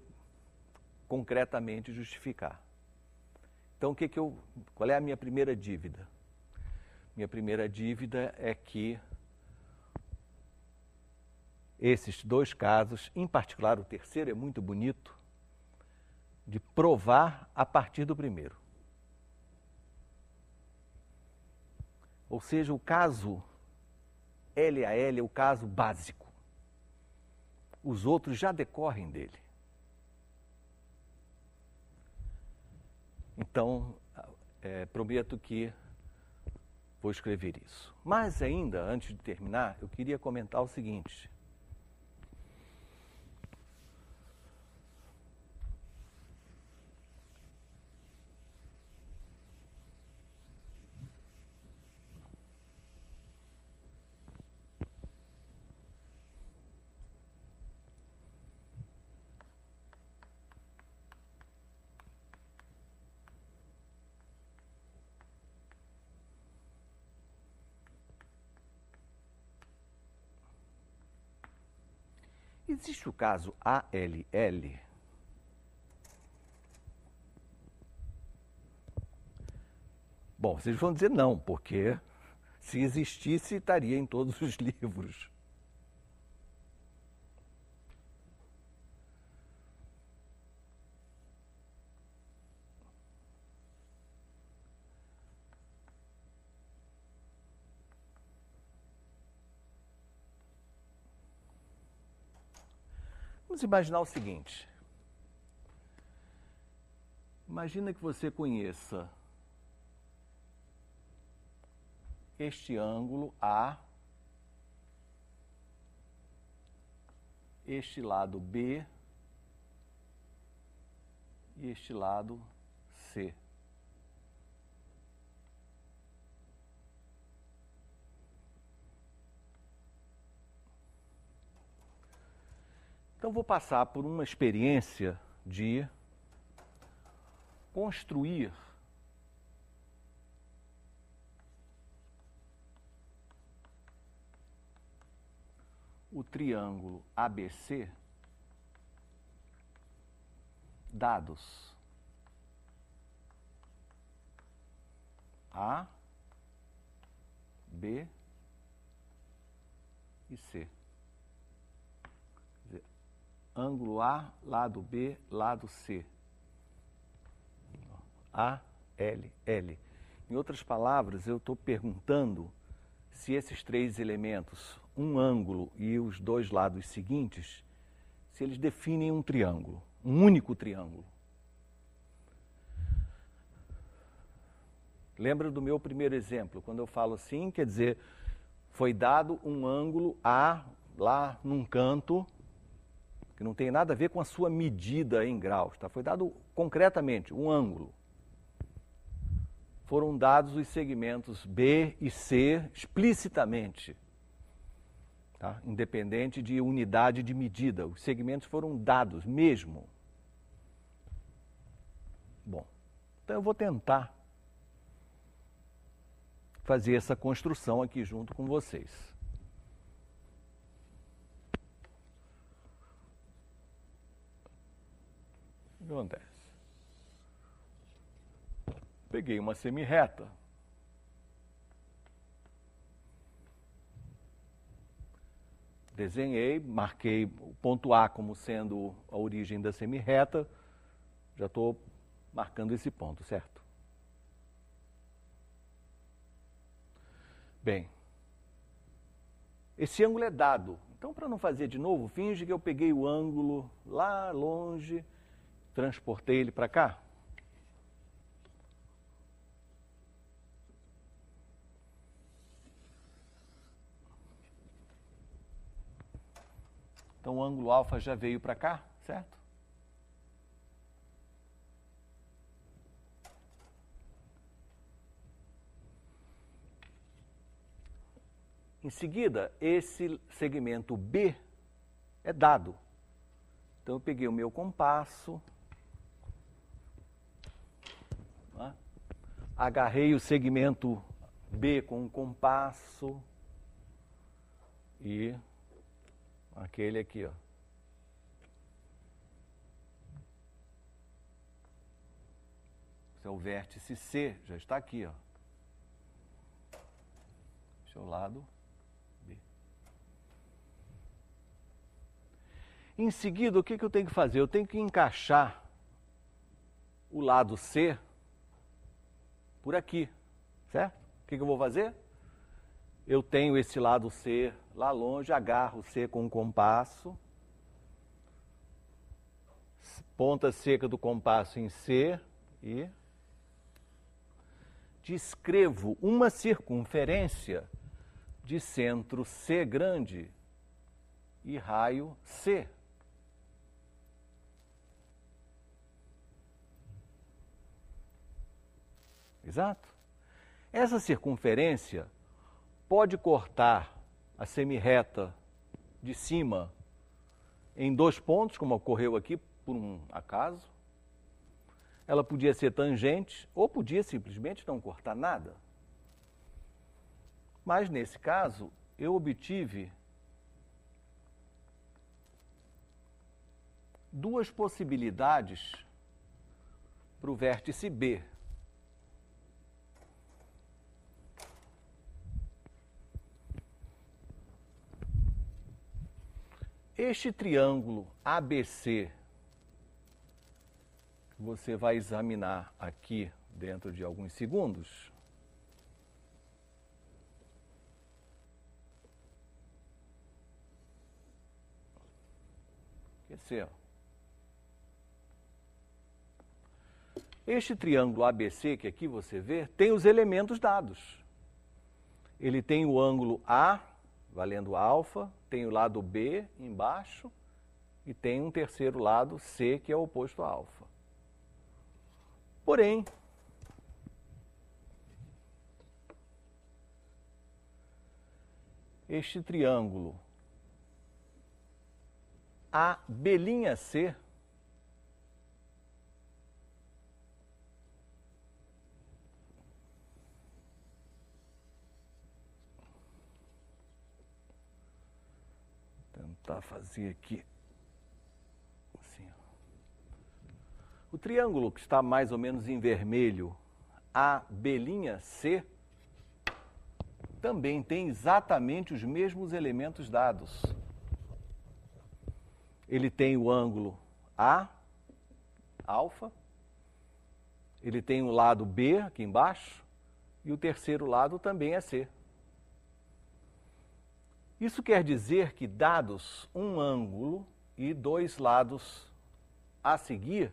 concretamente justificar. Então, qual é a minha primeira dívida? Minha primeira dívida é que esses dois casos, em particular o terceiro é muito bonito, de provar a partir do primeiro. Ou seja, o caso L a L é o caso básico. Os outros já decorrem dele. Então, prometo que vou escrever isso. Mas ainda, antes de terminar, eu queria comentar o seguinte. Existe o caso ALL? Bom, vocês vão dizer não, porque se existisse, estaria em todos os livros. Vamos imaginar o seguinte. Imagina que você conheça este ângulo A, este lado B e este lado C. Então, vou passar por uma experiência de construir o triângulo ABC, dados A, B e C. Ângulo A, lado B, lado C. A, L, L. Em outras palavras, eu estou perguntando se esses três elementos, um ângulo e os dois lados seguintes, se eles definem um triângulo, um único triângulo. Lembra do meu primeiro exemplo? Quando eu falo assim, quer dizer, foi dado um ângulo A lá num canto, que não tem nada a ver com a sua medida em graus, tá? Foi dado concretamente um ângulo. Foram dados os segmentos B e C explicitamente, tá? Independente de unidade de medida. Os segmentos foram dados mesmo. Bom, Então eu vou tentar fazer essa construção aqui junto com vocês. O que acontece? Peguei uma semirreta. Desenhei, marquei o ponto A como sendo a origem da semirreta. Já estou marcando esse ponto, certo? Bem, esse ângulo é dado. Então, para não fazer de novo, finge que eu peguei o ângulo lá longe, transportei ele para cá. Então, o ângulo alfa já veio para cá, certo? Em seguida, esse segmento B é dado. Então, eu peguei o meu compasso, né? Agarrei o segmento B com o compasso e aquele aqui, ó. Esse é o vértice C, já está aqui, ó. Esse é o lado B. Em seguida, o que eu tenho que fazer? Eu tenho que encaixar o lado C por aqui, certo? O que eu vou fazer? Eu tenho esse lado C lá longe, agarro o C com o compasso, ponta seca do compasso em C e descrevo uma circunferência de centro C grande e raio C. Exato? Essa circunferência pode cortar a semirreta de cima em 2 pontos, como ocorreu aqui por um acaso. Ela podia ser tangente ou podia simplesmente não cortar nada. Mas, nesse caso, eu obtive 2 possibilidades para o vértice B. Este triângulo ABC, que você vai examinar aqui dentro de alguns segundos, esse, ó. Este triângulo ABC, que aqui você vê, tem os elementos dados. Ele tem o ângulo A, valendo alfa, tem o lado B embaixo e tem um terceiro lado C, que é o oposto a alfa. Porém, este triângulo ABC tentar fazer aqui assim. O triângulo que está mais ou menos em vermelho, ABC, também tem exatamente os mesmos elementos dados. Ele tem o ângulo A, alfa, ele tem o lado B aqui embaixo e o terceiro lado também é C. Isso quer dizer que, dados um ângulo e 2 lados a seguir,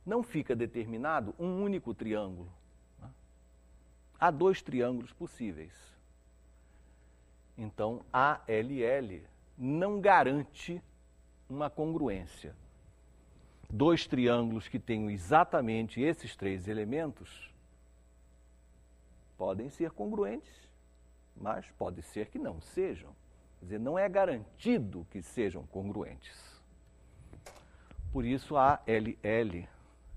não fica determinado um único triângulo. Há 2 triângulos possíveis. Então, ALL não garante uma congruência. 2 triângulos que tenham exatamente esses 3 elementos podem ser congruentes, mas pode ser que não sejam. Quer dizer, não é garantido que sejam congruentes. Por isso, a ALL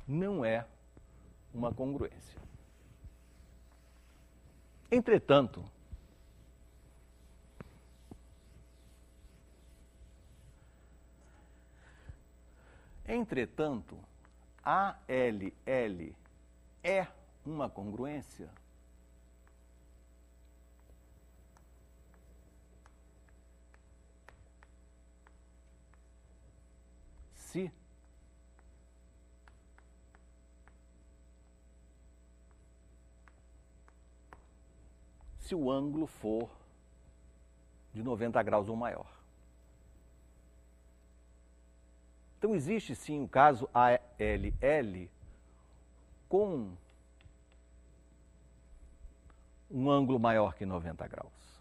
não é uma congruência. Entretanto, ALL é uma congruência? Se o ângulo for de 90 graus ou maior. Então, existe sim o caso ALL com um ângulo maior que 90 graus.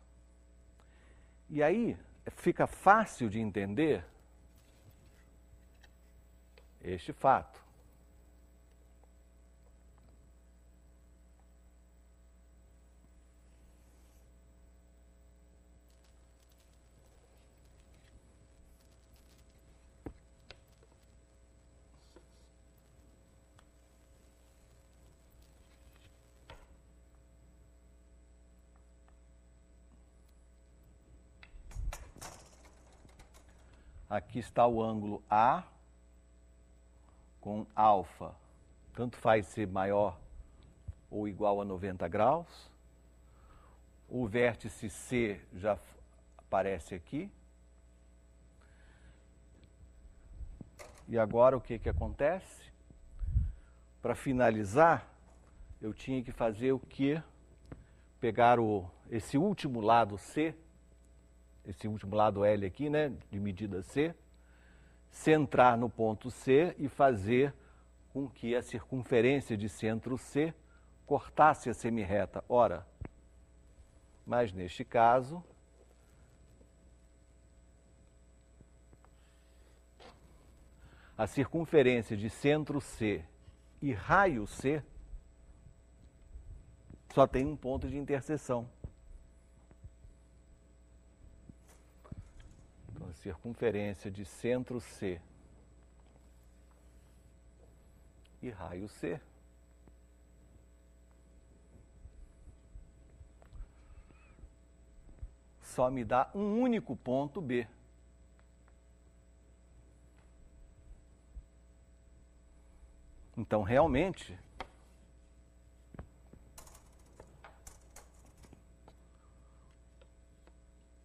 E aí fica fácil de entender este fato. Aqui está o ângulo A com alfa. Tanto faz ser maior ou igual a 90 graus. O vértice C já aparece aqui. E agora o que acontece? Para finalizar, eu tinha que fazer o quê? Pegar esse último lado C, esse último lado L aqui, né, de medida C, centrar no ponto C e fazer com que a circunferência de centro C cortasse a semirreta. Ora, mas neste caso, a circunferência de centro C e raio C só tem um ponto de interseção. Então, a circunferência de centro C e raio C só me dá um único ponto B. Então, realmente,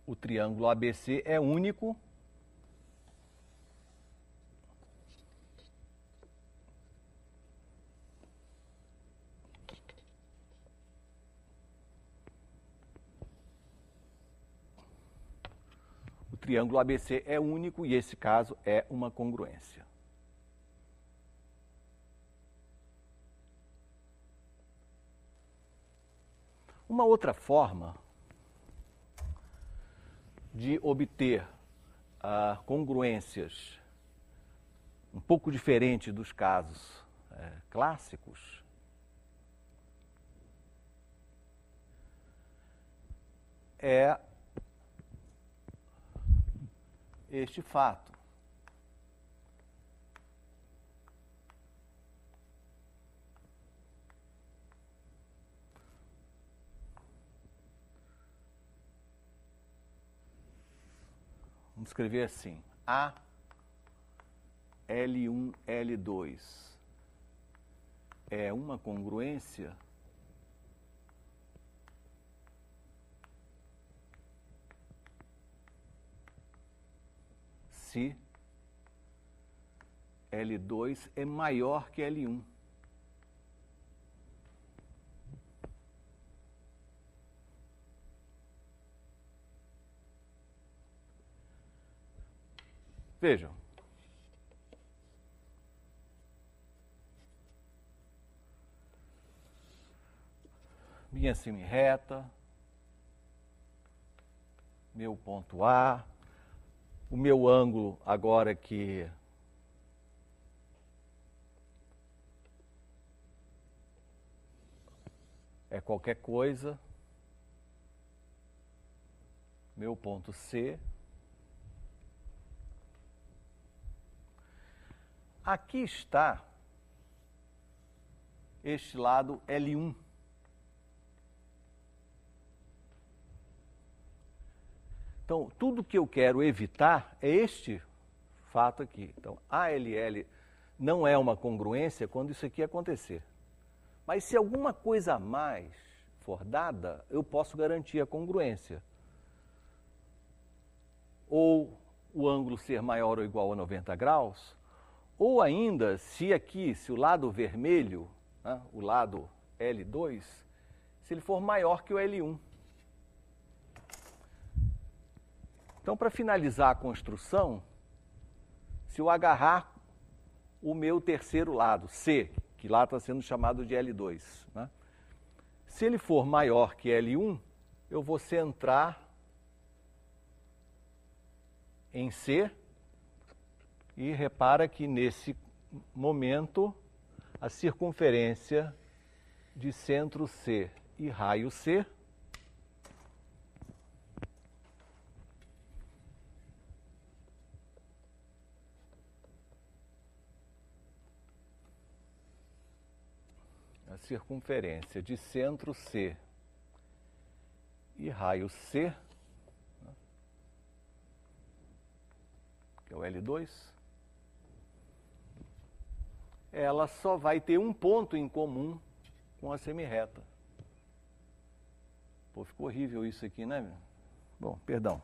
o triângulo ABC é único triângulo ABC é único e esse caso é uma congruência. Uma outra forma de obter congruências um pouco diferente dos casos clássicos é este fato. Vamos escrever assim: A L1, L2 é uma congruência se L2 é maior que L1. Vejam. Minha semirreta, meu ponto A, o meu ângulo agora que é qualquer coisa, meu ponto C. Aqui está este lado L1. Então, tudo que eu quero evitar é este fato aqui. Então, ALL não é uma congruência quando isso aqui acontecer. Mas se alguma coisa a mais for dada, eu posso garantir a congruência. Ou o ângulo ser maior ou igual a 90 graus, ou ainda, se o lado vermelho, né, o lado L2, se ele for maior que o L1. Então, para finalizar a construção, se eu agarrar o meu terceiro lado, C, que lá está sendo chamado de L2, né? Se ele for maior que L1, eu vou centrar em C e repara que nesse momento a circunferência de centro C e raio C a circunferência de centro C e raio C, que é o L2, ela só vai ter um ponto em comum com a semirreta. Pô, ficou horrível isso aqui, né? Bom, perdão.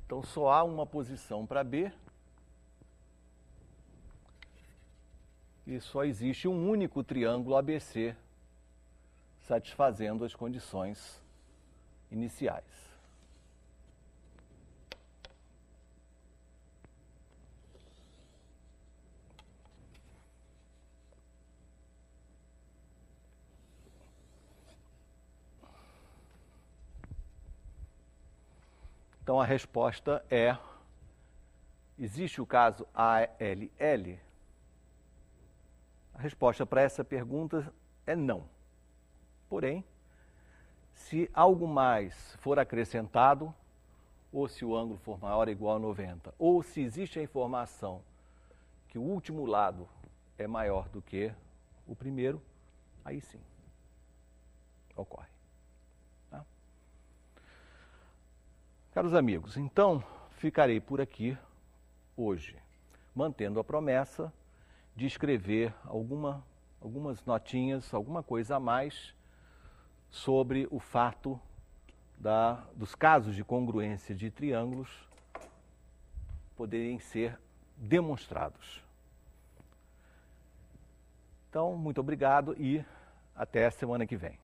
Então só há uma posição para B e só existe um único triângulo ABC satisfazendo as condições iniciais. Então a resposta é: existe o caso ALL? A resposta para essa pergunta é não. Porém, se algo mais for acrescentado, ou se o ângulo for maior ou igual a 90, ou se existe a informação que o último lado é maior do que o primeiro, aí sim ocorre. Tá? Caros amigos, então ficarei por aqui hoje, mantendo a promessa de escrever algumas notinhas, alguma coisa a mais sobre o fato dos casos de congruência de triângulos poderem ser demonstrados. Então, muito obrigado e até a semana que vem.